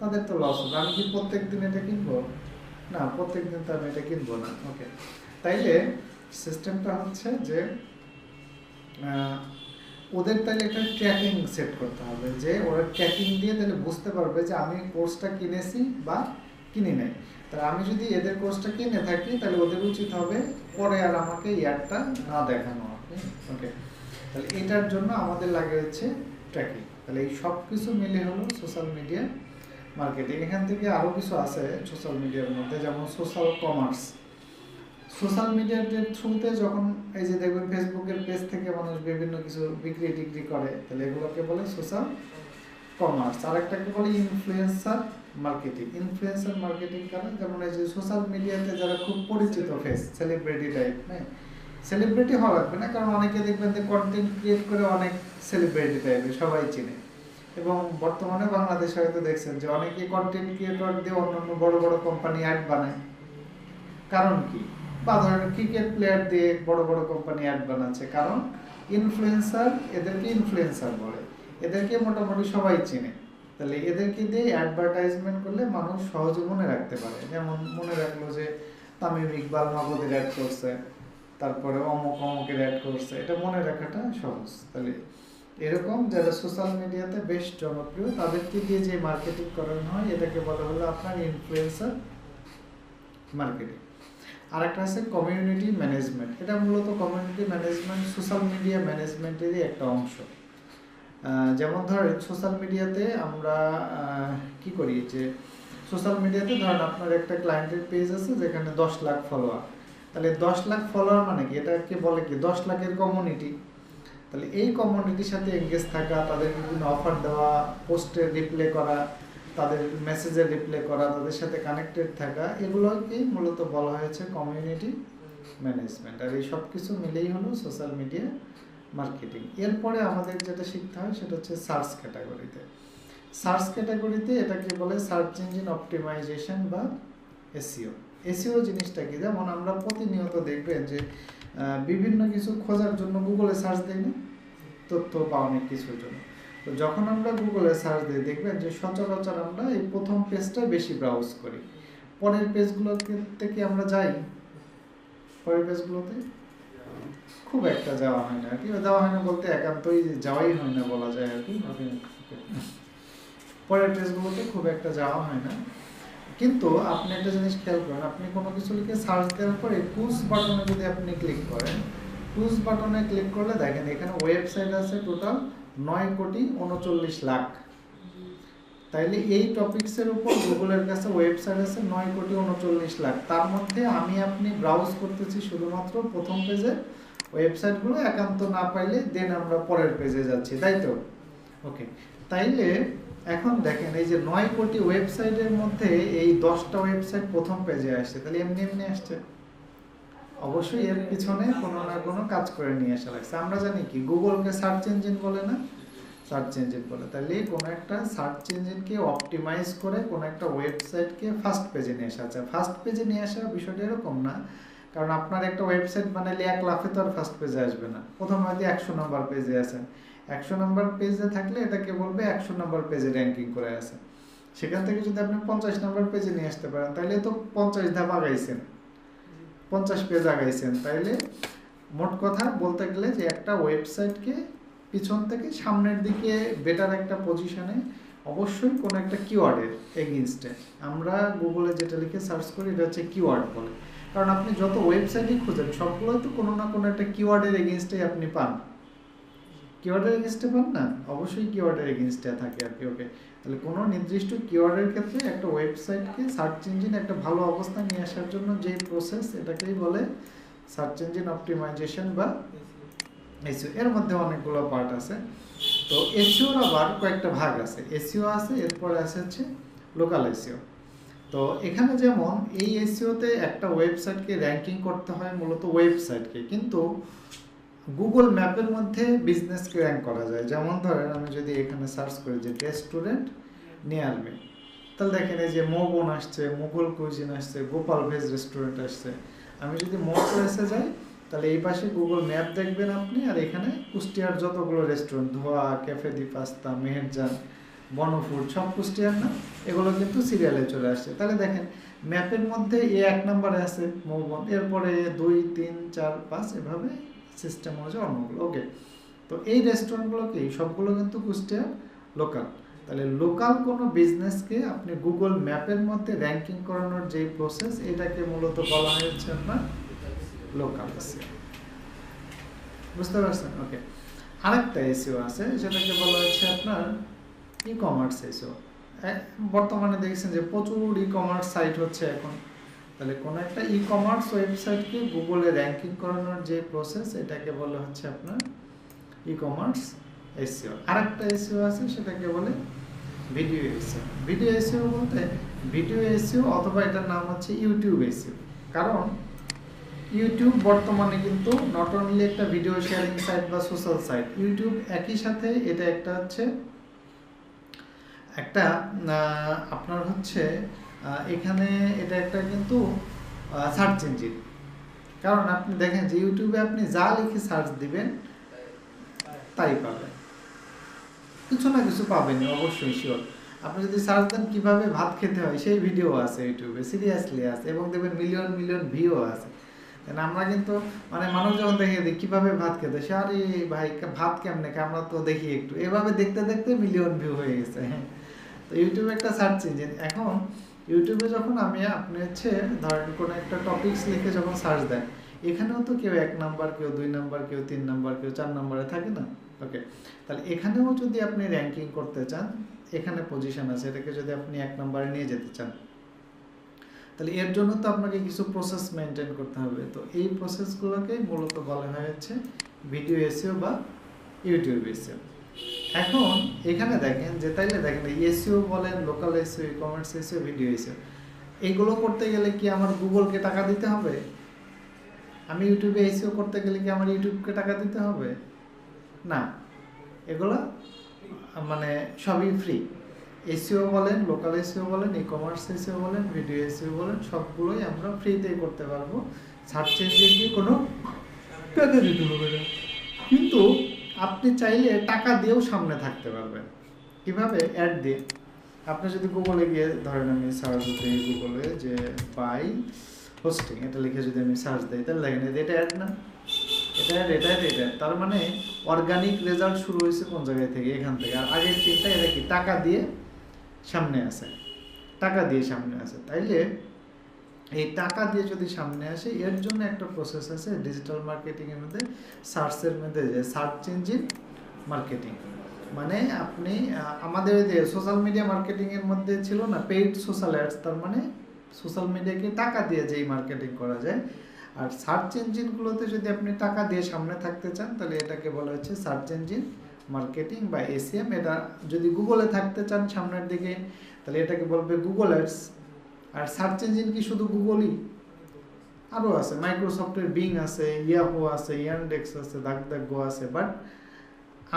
তাদের তো লস হবে। আমি কি প্রত্যেক দিন এটা কিনবো? না, প্রত্যেক দিন তো আমি এটা কিনবো না। ওকে, তাইলে সিস্টেমটা হচ্ছে যে ওদের তাহলে একটা ট্র্যাকিং সেট করতে হবে, যে ওরা ট্র্যাকিং দিয়ে তাহলে বুঝতে পারবে যে আমি কোর্সটা কিনেছি বা কিনি নাই। তাহলে আমি যদি এদের কোর্সটা কিনে থাকি, তাহলে ওদের উচিত হবে পরে আর আমাকে অ্যাডটা না দেখানো। ওকে, তাহলে এটার জন্য আমাদের লাগে হচ্ছে ট্র্যাকিং। তাহলে এই সব কিছু মিলে হলো সোশ্যাল মিডিয়া মার্কেটিং। এখান থেকে আরও কিছু আছে সোশ্যাল মিডিয়ার মধ্যে, যেমন সোশ্যাল কমার্স। সোশ্যাল মিডিয়ার থ্রুতে যখন এই যে দেখবেন ফেসবুকের পেজ থেকে মানুষ বিভিন্ন কিছু বিক্রি টিক্রি করে, তাহলে এগুলোকে বলে সোশ্যাল কমার্স। আরেকটাকে বলে ইনফ্লুয়েন্সার মার্কেটিং। ইনফ্লুয়েন্সার মার্কেটিং কারণ যেমন এই যে সোশ্যাল মিডিয়াতে যারা খুব পরিচিত ফেস, সেলিব্রিটি টাইপ, হ্যাঁ, সেলিব্রিটি হওয়া লাগবে না, কারণ অনেকে দেখবেন যে কন্টেন্ট ক্রিয়েট করে অনেক সেলিব্রিটি টাইপের সবাই চিনে। এবং বর্তমানে বাংলাদেশে হয়তো দেখছেন যে অনেকে কন্টেন্ট ক্রিয়েটর দিয়ে অন্যান্য বড় বড় কোম্পানি অ্যাড বানায়। কারণ কি? বা ধরেন ক্রিকেট প্লেয়ার দিয়ে বড় বড় কোম্পানি অ্যাড বানাচ্ছে, কারণ ইনফ্লুয়েন্সার, এদেরকে ইনফ্লুয়েন্সার বলে, এদেরকে মোটামুটি সবাই চিনে। তাহলে এদেরকে দিয়ে অ্যাডভার্টাইজমেন্ট করলে মানুষ সহজে মনে রাখতে পারে। যেমন মনে রাখলো যে তামিম ইকবাল নগদের অ্যাড করছে, তারপরে অমুক অমুকের অ্যাড করছে, এটা মনে রাখাটা সহজ। তাহলে এরকম যারা সোশ্যাল মিডিয়াতে বেশ জনপ্রিয় তাদেরকে দিয়ে যে মার্কেটিং করানো হয়, এটাকে বলা হলো আপনার ইনফ্লুয়েন্সার মার্কেটিং। আরেকটা আছে কমিউনিটি ম্যানেজমেন্ট। এটা মূলত কমিউনিটি ম্যানেজমেন্ট সোশ্যাল মিডিয়া ম্যানেজমেন্টেরই একটা অংশ। যেমন ধরেন সোশ্যাল মিডিয়াতে আমরা কি করি, যে সোশ্যাল মিডিয়াতে ধরেন আপনার একটা ক্লায়েন্টের পেজ আছে যেখানে 10 লাখ ফলোয়ার। তাহলে 10 লাখ ফলোয়ার মানে কি? এটাকে বলে কি 10 লাখের কমিউনিটি। তাহলে এই কমিউনিটির সাথে এঙ্গেজ থাকা, তাদের বিভিন্ন অফার দেওয়া, পোস্টের রিপ্লাই করা, তাদের মেসেজের রিপ্লাই করা, তাদের সাথে কানেক্টেড থাকা, এগুলোকেই মূলত বলা হয়েছে কমিউনিটি ম্যানেজমেন্ট। আর এই সব কিছু মিলেই হলো সোশ্যাল মিডিয়া মার্কেটিং। এরপরে আমাদের যেটা শিখতে হয় সেটা হচ্ছে সার্চ ক্যাটাগরিতে। সার্চ ক্যাটাগরিতে এটাকে বলে সার্চ ইঞ্জিন অপটিমাইজেশন বা এসইও। এসইও জিনিসটা কি? যেমন আমরা প্রতিনিয়ত দেখবেন যে বিভিন্ন কিছু খোঁজার জন্য গুগলে সার্চ দিই না, তথ্য বা অনেক কিছুর জন্য। তো যখন আমরা গুগলে সার্চ দিই দেখবেন যে সচরাচর আমরা এই প্রথম পেজটাই বেশি ব্রাউজ করি, পরের পেজগুলোতে কি আমরা যাই? পরের পেজগুলোতে খুব একটা যাওয়া হয় না আর কি। যাওয়া হয় না বলতে একান্তই যাওয়াই হয় না বলা যায় আর কি। পরের পেজগুলোতে খুব একটা যাওয়া হয় না। কিন্তু আপনি একটা জিনিস খেয়াল করেন, আপনি কোনো কিছু লিখে সার্চ দেওয়ার পরে টুলস বাটনে যদি আপনি ক্লিক করেন, টুলস বাটনে ক্লিক করলে দেখেন এখানে ওয়েবসাইট আছে টোটাল 9,39,00,000। তাইলে এই টপিকসের উপর গুগলের কাছে ওয়েবসাইট আছে 9,39,00,000। তার মধ্যে আমি আপনি ব্রাউজ করতেছি শুধুমাত্র প্রথম পেজে ওয়েবসাইটগুলো, একান্ত না পাইলে দেন আমরা পরের পেজে যাচ্ছি, তাই তো? ওকে, তাইলে এখন দেখেন এই যে 9 কোটি ওয়েবসাইটের মধ্যে এই 10টা ওয়েবসাইট প্রথম পেজে আসছে, তাহলে এমনি এমনি আসছে? অবশ্যই এর পিছনে কোনো না কোনো কাজ করে নিয়ে আসা লাগছে। আমরা জানি কি গুগলকে সার্চ ইঞ্জিন বলে না, সার্চ ইঞ্জিন বলে। তাহলে কোনো একটা সার্চ ইঞ্জিনকে অপটিমাইজ করে কোনো একটা ওয়েবসাইটকে ফার্স্ট পেজে নিয়ে আসা। আচ্ছা, ফার্স্ট পেজে নিয়ে আসা বিষয়টা এরকম না, কারণ আপনার একটা ওয়েবসাইট বানালে 1 লাখে তো আর ফার্স্ট পেজে আসবে না। প্রথম হয়তো 100 নম্বর পেজে আছেন, 100 নম্বর পেজে থাকলে এটাকে বলবে 100 নম্বর পেজে র্যাঙ্কিং করে আছে। সেখান থেকে যদি আপনি 50 নম্বর পেজে নিয়ে আসতে পারেন, তাহলে তো 50 ধাপ আগাইছেন, 50 পেজ আগাইছেন। তাইলে মোট কথা বলতে গেলে যে একটা ওয়েবসাইটকে পিছন থেকে সামনের দিকে বেটার একটা পজিশনে অবশ্যই কোনো একটা কিওয়ার্ডের এগেইনস্টে, আমরা গুগলে যেটা লিখে সার্চ করি এটা হচ্ছে কিওয়ার্ড বলে। কারণ আপনি যত ওয়েবসাইটই খুঁজেন সবগুলোই তো কোনো না কোনো একটা কিওয়ার্ডের এগেইনস্টে আপনি পান। কিওয়ার্ডের এগেইনস্টে পান না? অবশ্যই কিওয়ার্ডের এগেইনস্টে থাকে আর কি। ওকে, তাহলে কোনো নির্দিষ্ট কিওয়ার্ডের ক্ষেত্রে একটা ওয়েবসাইটকে সার্চ ইঞ্জিন একটা ভালো অবস্থায় নিয়ে আসার জন্য যে প্রসেস, এটাকেই বলে সার্চ ইঞ্জিন অপটিমাইজেশন বা এসইও। এর মধ্যে অনেকগুলো পার্ট আছে। তো এসইওর আবার কয়েকটা ভাগ আছে। এসইও আছে, এরপরে আছে হচ্ছে লোকাল এসইও। তো এখানে যেমন এই এসইওতে একটা ওয়েবসাইটকে র্যাঙ্কিং করতে হয় মূলত ওয়েবসাইটকে, কিন্তু গুগল ম্যাপের মধ্যে বিজনেসকে র্যাঙ্ক করা যায়। যেমন ধরেন আমি যদি এখানে সার্চ করি যে রেস্টুরেন্ট নিয়ার মি, তাহলে দেখেন এই যে মোবন আসছে, মুঘল কুইজিন আসছে, গোপাল ভেজ রেস্টুরেন্ট আসছে। আমি যদি মোর প্লেসে যাই তাহলে এই পাশে গুগল ম্যাপ দেখবেন আপনি, আর এখানে কুষ্টিয়ার যতগুলো রেস্টুরেন্ট, ধোয়া, ক্যাফে দি পাস্তা, মেহেরজান, বনফুড, সব কুষ্টিয়ার না, এগুলো কিন্তু সিরিয়ালে চলে আসছে। তাহলে দেখেন ম্যাপের মধ্যে এ 1 নম্বরে আছে মোবন, এরপরে 2, 3, 4, 5 এভাবে সিস্টেম হচ্ছে অন্যগুলো। ওকে, তো এই রেস্টুরেন্টগুলো কি সবগুলো কিন্তু কুষ্টিয়ার লোকাল। তাহলে লোকাল কোনো বিজনেসকে আপনি গুগল ম্যাপের মধ্যে র্যাঙ্কিং করানোর যে প্রসেস, এটাকে মূলত বলা হয়েছে আপনার লোকাল এসইও। বুঝতে পারছেন? ওকে, আরেকটা এসইও আছে, সেটাকে বলা হচ্ছে আপনার ই কমার্স এসইও। বর্তমানে দেখছেন যে প্রচুর ই কমার্স সাইট হচ্ছে এখন। তাহলে কোনো একটা ই কমার্স ওয়েবসাইটকে গুগলে র্যাঙ্কিং করানোর যে প্রসেস, এটাকে বলা হচ্ছে আপনার ই কমার্স এসইও। আরেকটা এসইও আছে, সেটাকে বলে ভিডিও এসইও। ভিডিও এসইও বলতে ভিডিও এসইও, অথবা এটার নাম হচ্ছে ইউটিউব এসইও। কারণ ইউটিউব বর্তমানে কিন্তু নট অনলি একটা ভিডিও শেয়ারিং সাইট বা সোশ্যাল সাইট, ইউটিউব একই সাথে এটা একটা হচ্ছে একটা আপনার হচ্ছে এখানে এটা একটা কিন্তু সার্চ ইঞ্জিন। কারণ আপনি দেখেন যে ইউটিউবে আপনি যা লিখে সার্চ দিবেন তাই পাবেন, কিছু না কিছু পাবেন অবশ্যই, শিওর। আপনি যদি সার্চ দেন কিভাবে ভাত খেতে হয়, সেই ভিডিও আছে ইউটিউবে, সিরিয়াসলি আছে, এবং দেখবেন মিলিয়ন মিলিয়ন ভিউ আছে। আমরা কিন্তু মানে মানুষ যখন দেখে দিই কিভাবে ভাত খেতে, সে আরে ভাই ভাত কেমনে, আমরা তো দেখি একটু, এভাবে দেখতে দেখতে মিলিয়ন ভিউ হয়ে গেছে। হ্যাঁ, তো ইউটিউব একটা সার্চ ইঞ্জিন। এখন ইউটিউবে যখন আপনি হচ্ছে ধরেন কোনো একটা টপিকস লিখে যখন সার্চ দেন, এখানেও তো কেউ 1 নাম্বার, কেউ 2 নাম্বার, কেউ 3 নাম্বার, কেউ 4 নাম্বারে থাকে না? ওকে, তাহলে এখানেও যদি আপনি র্যাঙ্কিং করতে চান, এখানে পজিশন আছে, এটাকে যদি আপনি 1 নাম্বারে নিয়ে যেতে চান, তাহলে এর জন্য তো আপনাকে কিছু প্রসেস মেনটেন করতে হবে। তো এই প্রসেসগুলোকে মূলত বলা হয়েছে ভিডিও এসইও বা ইউটিউব এসইও। এখন এখানে দেখেন যে তাইলে দেখেন এসইও বলেন, local SEO, e commerce SEO, video SEO, এইগুলো করতে গেলে কি আমার গুগলকে টাকা দিতে হবে? আমি ইউটিউবে এসইও করতে গেলে কি আমার ইউটিউবকে টাকা দিতে হবে? না, এগুলো মানে সবই ফ্রি। এসইও বলেন, লোকাল এসইও বলেন, ই কমার্স এসইও বলেন, ভিডিও এসইও বলেন, সবগুলোই আমরা ফ্রিতে করতে পারবো। সার্চ ইঞ্জিন দিয়ে কোনো টাকা দিতে হবে না। কিন্তু আপনি চাইলে টাকা দিয়েও সামনে থাকতে পারবেন। কিভাবে? অ্যাড দিয়ে। আপনি যদি গুগলে গিয়ে ধরেন আমি সার্চ দিই গুগলে যে বাই হোস্টিং, এটা লিখে যদি আমি সার্চ দিই, তাহলে দেখেন এটা অ্যাড না, এটা তার মানে অর্গানিক রেজাল্ট শুরু হয়েছে কোন জায়গায় থেকে? এখান থেকে। আর আগের তিনটা এটা কি? টাকা দিয়ে সামনে আসে, টাকা দিয়ে সামনে আসে। তাইলে এই টাকা দিয়ে যদি সামনে আসে, এর জন্য একটা প্রসেস আছে ডিজিটাল মার্কেটিংয়ের মধ্যে, সার্চের মধ্যে, যে সার্চ ইঞ্জিন মার্কেটিং। মানে আপনি আমাদের যে সোশ্যাল মিডিয়া মার্কেটিংয়ের মধ্যে ছিল না পেইড সোশ্যাল অ্যাডস, তার মানে সোশ্যাল মিডিয়াকে টাকা দিয়ে যেই মার্কেটিং করা যায়। আর সার্চ ইঞ্জিনগুলোতে যদি আপনি টাকা দিয়ে সামনে থাকতে চান, তাহলে এটাকে বলা হচ্ছে সার্চ ইঞ্জিন মার্কেটিং বা এসইএম। এটা যদি গুগলে থাকতে চান সামনের দিকে, তাহলে এটাকে বলবে গুগল অ্যাডস। আর সার্চ ইঞ্জিন কি শুধু গুগলই? আরও আছে, মাইক্রোসফটের বিং আছে, ইয়াহু আছে, ইয়ানডেক্স আছে, ডাকডাকগো আছে। বাট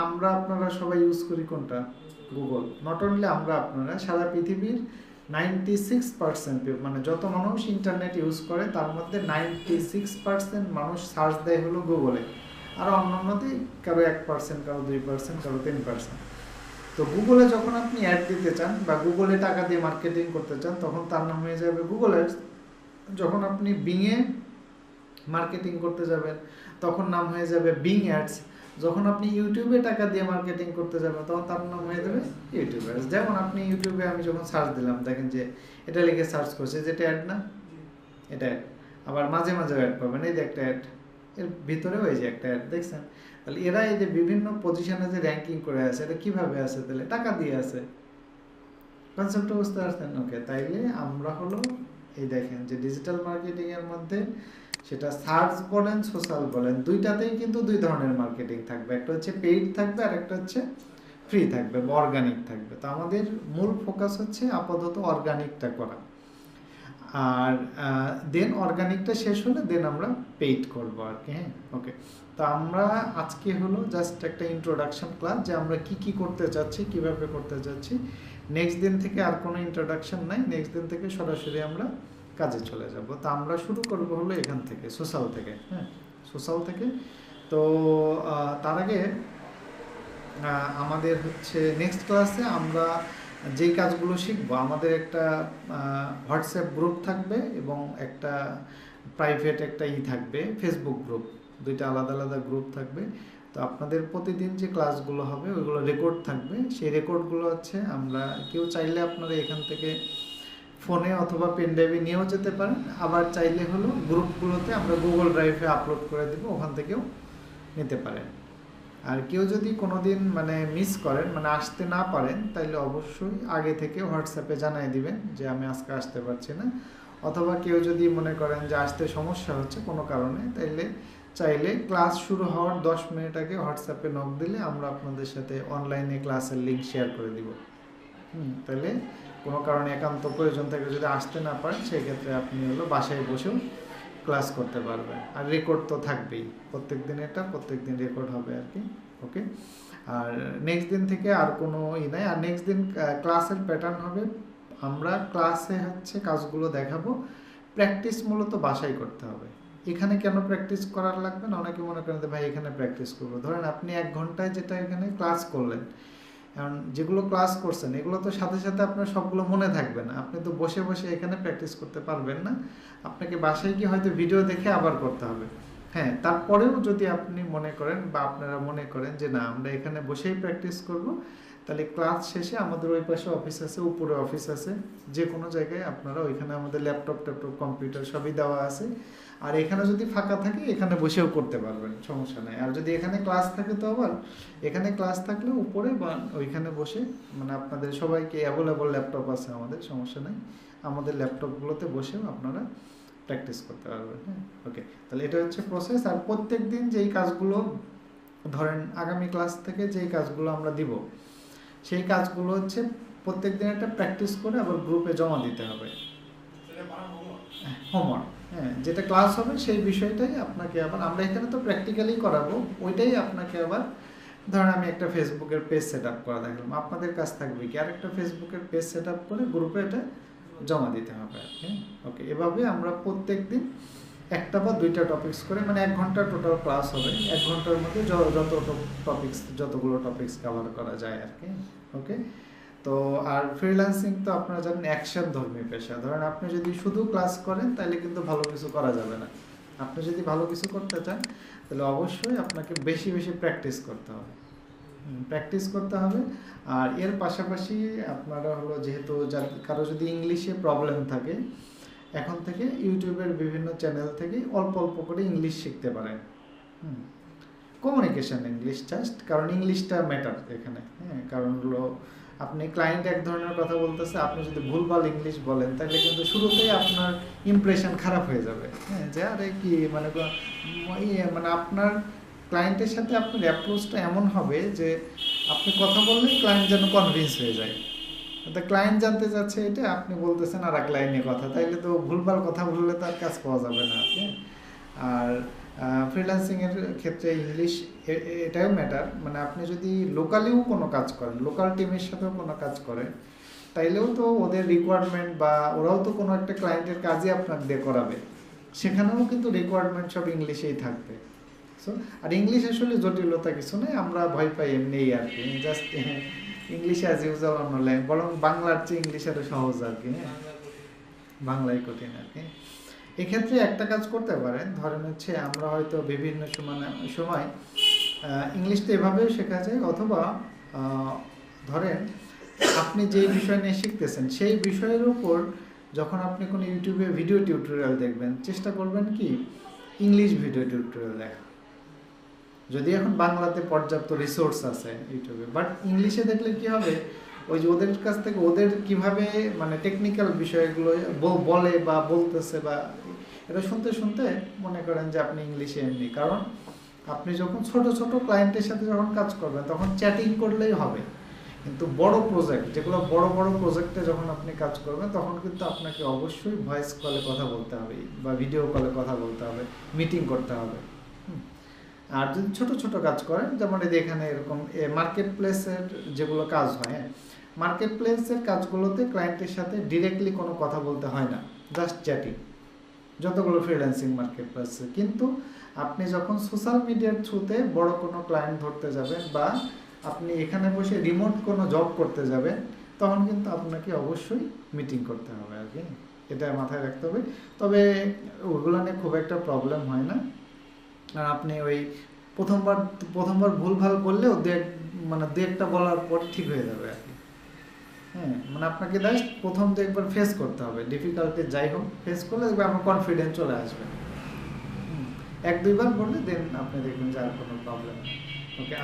আমরা আপনারা সবাই ইউজ করি কোনটা? গুগল। নট অনলি আমরা, আপনারা, সারা পৃথিবীর 96% মানে যত মানুষ ইন্টারনেট ইউজ করে তার মধ্যে 96% মানুষ সার্চ দেয় হলো গুগলে। আর অন্যান্যতে কারো 1%, কারো 2%, কারো 10%। তো গুগলে যখন আপনি অ্যাড দিতে চান বা গুগলে টাকা দিয়ে মার্কেটিং করতে চান, তখন তার নাম হয়ে যাবে গুগল অ্যাডস। যখন আপনি বিংয়ে মার্কেটিং করতে যাবেন, তখন নাম হয়ে যাবে বিং অ্যাডস। যখন আপনি ইউটিউবে টাকা দিয়ে মার্কেটিং করতে যাবেন, তখন তার নাম হয়ে যাবে ইউটিউব অ্যাডস। যেমন আপনি ইউটিউবে আমি যখন সার্চ দিলাম, দেখেন যে এটা লিখে সার্চ করছে, যেটা অ্যাড না, এটা অ্যাড। আবার মাঝে মাঝে অ্যাড পাবেন, এই যে একটা অ্যাড, এর ভিতরেও এই যে একটা অ্যাড, দেখছেন? তাহলে এরা এই যে বিভিন্ন পজিশনে যে র্যাঙ্কিং করে আছে, এটা কিভাবে আছে? তাহলে টাকা দিয়ে আছে। কনসেপ্ট বুঝতে পারছেন? ওকে, তাইলে আমরা হলো এই দেখেন যে ডিজিটাল মার্কেটিং এর মধ্যে, সেটা সার্চ বলেন, সোশ্যাল বলেন, দুইটাতেই কিন্তু দুই ধরনের মার্কেটিং থাকবে। একটা হচ্ছে পেইড থাকবে, আর একটা হচ্ছে ফ্রি থাকবে বা অর্গানিক থাকবে। তো আমাদের মূল ফোকাস হচ্ছে আপাতত অর্গানিকটা করা। আর দেন অর্গানিকটা শেষ হলে দেন আমরা পেইড করবো আর কি। হ্যাঁ, ওকে। তো আমরা আজকে হলো জাস্ট একটা ইন্ট্রোডাকশন ক্লাস, যে আমরা কি কি করতে চাচ্ছি, কিভাবে করতে চাচ্ছি। নেক্সট দিন থেকে আর কোনো ইন্ট্রোডাকশন নাই, নেক্সট দিন থেকে সরাসরি আমরা কাজে চলে যাব। তো আমরা শুরু করবো হলো এখান থেকে, সোশ্যাল থেকে। হ্যাঁ, সোশ্যাল থেকে। তো তার আগে আমাদের হচ্ছে নেক্সট ক্লাসে আমরা যেই কাজগুলো শিখবো, আমাদের একটা হোয়াটসঅ্যাপ গ্রুপ থাকবে এবং একটা প্রাইভেট একটা থাকবে ফেসবুক গ্রুপ, দুইটা আলাদা আলাদা গ্রুপ থাকবে। তো আপনাদের প্রতিদিন যে ক্লাসগুলো হবে ওইগুলো রেকর্ড থাকবে। সেই রেকর্ডগুলো হচ্ছে আমরা, কেউ চাইলে আপনারা এখান থেকে ফোনে অথবা পেন ড্রাইভে নিয়েও যেতে পারেন, আবার চাইলে হলো গ্রুপগুলোতে আমরা গুগল ড্রাইভে আপলোড করে দেবো, ওখান থেকেও নিতে পারেন। আর কেউ যদি কোনোদিন মানে মিস করেন, মানে আসতে না পারেন, তাইলে অবশ্যই আগে থেকে হোয়াটসঅ্যাপে জানিয়ে দিবেন যে আমি আজকে আসতে পারছি না। অথবা কেউ যদি মনে করেন যে আসতে সমস্যা হচ্ছে কোনো কারণে, তাইলে চাইলে ক্লাস শুরু হওয়ার 10 মিনিট আগে হোয়াটসঅ্যাপে নক দিলে আমরা আপনাদের সাথে অনলাইনে ক্লাসের লিঙ্ক শেয়ার করে দিব। তাহলে কোনো কারণে একান্ত প্রয়োজন থেকে যদি আসতে না পারেন, সেই ক্ষেত্রে আপনি হলো বাসায় বসেও ক্লাস করতে পারবেন। আর রেকর্ড তো থাকবেই, প্রত্যেক দিন রেকর্ড হবে আর কি। ওকে, আর নেক্সট দিন থেকে আর কোনো নাই। আর নেক্সট দিন ক্লাসের প্যাটার্ন হবে, আমরা ক্লাসে হচ্ছে কাজগুলো দেখাবো, প্র্যাকটিস মূলত বাসায় করতে হবে। এখানে কেন প্র্যাকটিস করার লাগবে না, অনেকে মনে করেন যে ভাই এখানে প্র্যাকটিস করবো। ধরেন আপনি 1 ঘন্টায় যেটা এখানে ক্লাস করলেন, কারণ যেগুলো ক্লাস করছেন এগুলো তো সাথে সাথে আপনার সবগুলো মনে থাকবে না। আপনি তো বসে বসে এখানে প্র্যাকটিস করতে পারবেন না, আপনাকে বাসায় গিয়ে হয়তো ভিডিও দেখে আবার করতে হবে। হ্যাঁ, তারপরেও যদি আপনি মনে করেন বা আপনারা মনে করেন যে না আমরা এখানে বসেই প্র্যাকটিস করব, তাহলে ক্লাস শেষে আমাদের ওই পাশে অফিস আছে, উপরে অফিস আছে, যে কোনো জায়গায় আপনারা ওইখানে আমাদের ল্যাপটপ কম্পিউটার সবই দেওয়া আছে। আর এখানে যদি ফাঁকা থাকে এখানে বসেও করতে পারবেন, সমস্যা নাই। আর যদি এখানে ক্লাস থাকে তো আবার এখানে ক্লাস থাকলে উপরে বা ওইখানে বসে, মানে আপনাদের সবাইকে অ্যাভেলেবল ল্যাপটপ আছে আমাদের, সমস্যা নাই, আমাদের ল্যাপটপগুলোতে বসেও আপনারা প্র্যাকটিস করতে পারবেন। হ্যাঁ, ওকে, তাহলে এটা হচ্ছে প্রসেস। আর প্রত্যেক দিন যেই কাজগুলো, ধরেন আগামী ক্লাস থেকে যেই কাজগুলো আমরা দিব, সেই কাজগুলো হচ্ছে প্রত্যেক দিন একটা প্র্যাকটিস করে আবার গ্রুপে জমা দিতে হবে, হোমওয়ার্ক। হ্যাঁ, যেটা ক্লাস হবে সেই বিষয়টাই আপনাকে আবার, আমরা এখানে তো প্র্যাকটিক্যালি করাবো, ওইটাই আপনাকে আবার, ধরেন আমি একটা ফেসবুকের পেজ সেট আপ করা দেখালাম, আপনাদের কাছ থাকবে কি আরেকটা ফেসবুকের পেজ সেট আপ করে গ্রুপে এটা জমা দিতে হবে। হ্যাঁ, ওকে, এভাবে আমরা প্রত্যেক দিন একটা বা দুইটা টপিকস করে, মানে 1 ঘন্টা টোটাল ক্লাস হবে, 1 ঘন্টার মধ্যে যতগুলো টপিকস কভার করা যায় আর কি। ওকে, তো আর ফ্রিল্যান্সিং তো আপনারা জানেন অ্যাকশন ধর্মী পেশা। ধরেন আপনি যদি শুধু ক্লাস করেন তাহলে কিন্তু ভালো কিছু করা যাবে না। আপনি যদি ভালো কিছু করতে চান তাহলে অবশ্যই আপনাকে বেশি বেশি প্র্যাকটিস করতে হবে। আর এর পাশাপাশি আপনারা হলো, যেহেতু কারো যদি ইংলিশে প্রবলেম থাকে, এখন থেকে ইউটিউবের বিভিন্ন চ্যানেল থেকে অল্প অল্প করে ইংলিশ শিখতে পারেন। কমিউনিকেশন ইংলিশ জাস্ট, কারণ ইংলিশটা ম্যাটার এখানে। হ্যাঁ, কারণ হলো আপনি ক্লায়েন্ট এক ধরনের কথা বলতেছে, আপনি যদি ভুলভাল ইংলিশ বলেন তাহলে কিন্তু শুরুতেই আপনার ইমপ্রেশন খারাপ হয়ে যাবে। হ্যাঁ, যে আরে কি মানে আপনার ক্লায়েন্টের সাথে আপনার অ্যাপ্রোচটা এমন হবে যে আপনি কথা বললেই ক্লায়েন্ট যেন কনভিন্স হয়ে যায়। তো ক্লায়েন্ট জানতে চাচ্ছে এটা, আপনি বলতেছেন আর এক লাইনে কথা, তাইলে তো ভুলভাল কথা বললে তো আর কাজ পাওয়া যাবে না। আর ফ্রিল্যান্সিংয়ের ক্ষেত্রে ইংলিশ এটাও ম্যাটার। মানে আপনি যদি লোকালিও কোনো কাজ করেন, লোকাল টিমের সাথেও কোনো কাজ করেন, তাইলেও তো ওদের রিকোয়ারমেন্ট বা ওরাও তো কোনো একটা ক্লায়েন্টের কাজই আপনাকে দিয়ে করাবে, সেখানেও কিন্তু রিকোয়ারমেন্ট সব ইংলিশেই থাকবে। সো আর ইংলিশ আসলে জটিলতা কিছু নেই, আমরা ভয় পাই এমনিই আর কি, জাস্ট ইংলিশ অ্যাজ ইউজুয়াল অন্য ল্যাঙ্গুয়েজ, বরং বাংলার চেয়ে ইংলিশ আরও সহজ আর কি। হ্যাঁ, বাংলায় কঠিন আর কি। এক্ষেত্রে একটা কাজ করতে পারেন, ধরেন হচ্ছে আমরা হয়তো বিভিন্ন সময় ইংলিশটা এভাবেও শেখা যায়, অথবা ধরেন আপনি যে বিষয় নিয়ে শিখতেছেন সেই বিষয়ের উপর যখন আপনি কোনো ইউটিউবে ভিডিও টিউটোরিয়াল দেখবেন, চেষ্টা করবেন কি ইংলিশ ভিডিও টিউটোরিয়াল দেখা। যদি এখন বাংলাতে পর্যাপ্ত রিসোর্স আছে ইউটিউবে, বাট ইংলিশে দেখলে কি হবে, ওই যে ওদের কাছ থেকে ওদের কিভাবে মানে টেকনিক্যাল বিষয়গুলো বলে বা বলতেছে, বা এটা শুনতে শুনতে মনে করেন যে আপনি ইংলিশে এমনি, কারণ আপনি যখন ছোট ছোট ক্লায়েন্টের সাথে যখন কাজ করবেন তখন চ্যাটিং করলেই হবে, কিন্তু বড় প্রজেক্ট, যেগুলো বড় বড় প্রজেক্টে যখন আপনি কাজ করবেন তখন কিন্তু আপনাকে অবশ্যই ভয়েস কলে কথা বলতে হবে বা ভিডিও কলে কথা বলতে হবে, মিটিং করতে হবে। আর যদি ছোট ছোট কাজ করেন, যেমন এখানে এরকম মার্কেট প্লেসের যেগুলো কাজ হয়, মার্কেট প্লেসের কাজগুলোতে ক্লায়েন্টের সাথে ডিরেক্টলি কোনো কথা বলতে হয় না, জাস্ট চ্যাটিং, যতগুলো ফ্রিল্যান্সিং মার্কেট প্লেসে। কিন্তু আপনি যখন সোশ্যাল মিডিয়ার থ্রুতে বড় কোনো ক্লায়েন্ট ধরতে যাবেন বা আপনি এখানে বসে রিমোট কোনো জব করতে যাবেন, তখন কিন্তু আপনাকে অবশ্যই মিটিং করতে হবে আর কি, এটা মাথায় রাখতে হবে। তবে ওগুলো নিয়ে খুব একটা প্রবলেম হয় না। আর আপনি ওই প্রথমবার ভুলভাল বললেও দু একটা বলার পর ঠিক হয়ে যাবে আর কি। হ্যাঁ, মানে আপনাকে জাস্ট প্রথম তো একবার ফেস করতে হবে, ডিফিকাল্টি যাই হোক ফেস করলে দেখবেন আপনার কনফিডেন্স চলে আসবে। 1-2 বার বললে দেন আপনি দেখবেন যে আর কোনো প্রবলেম নেই। ওকে।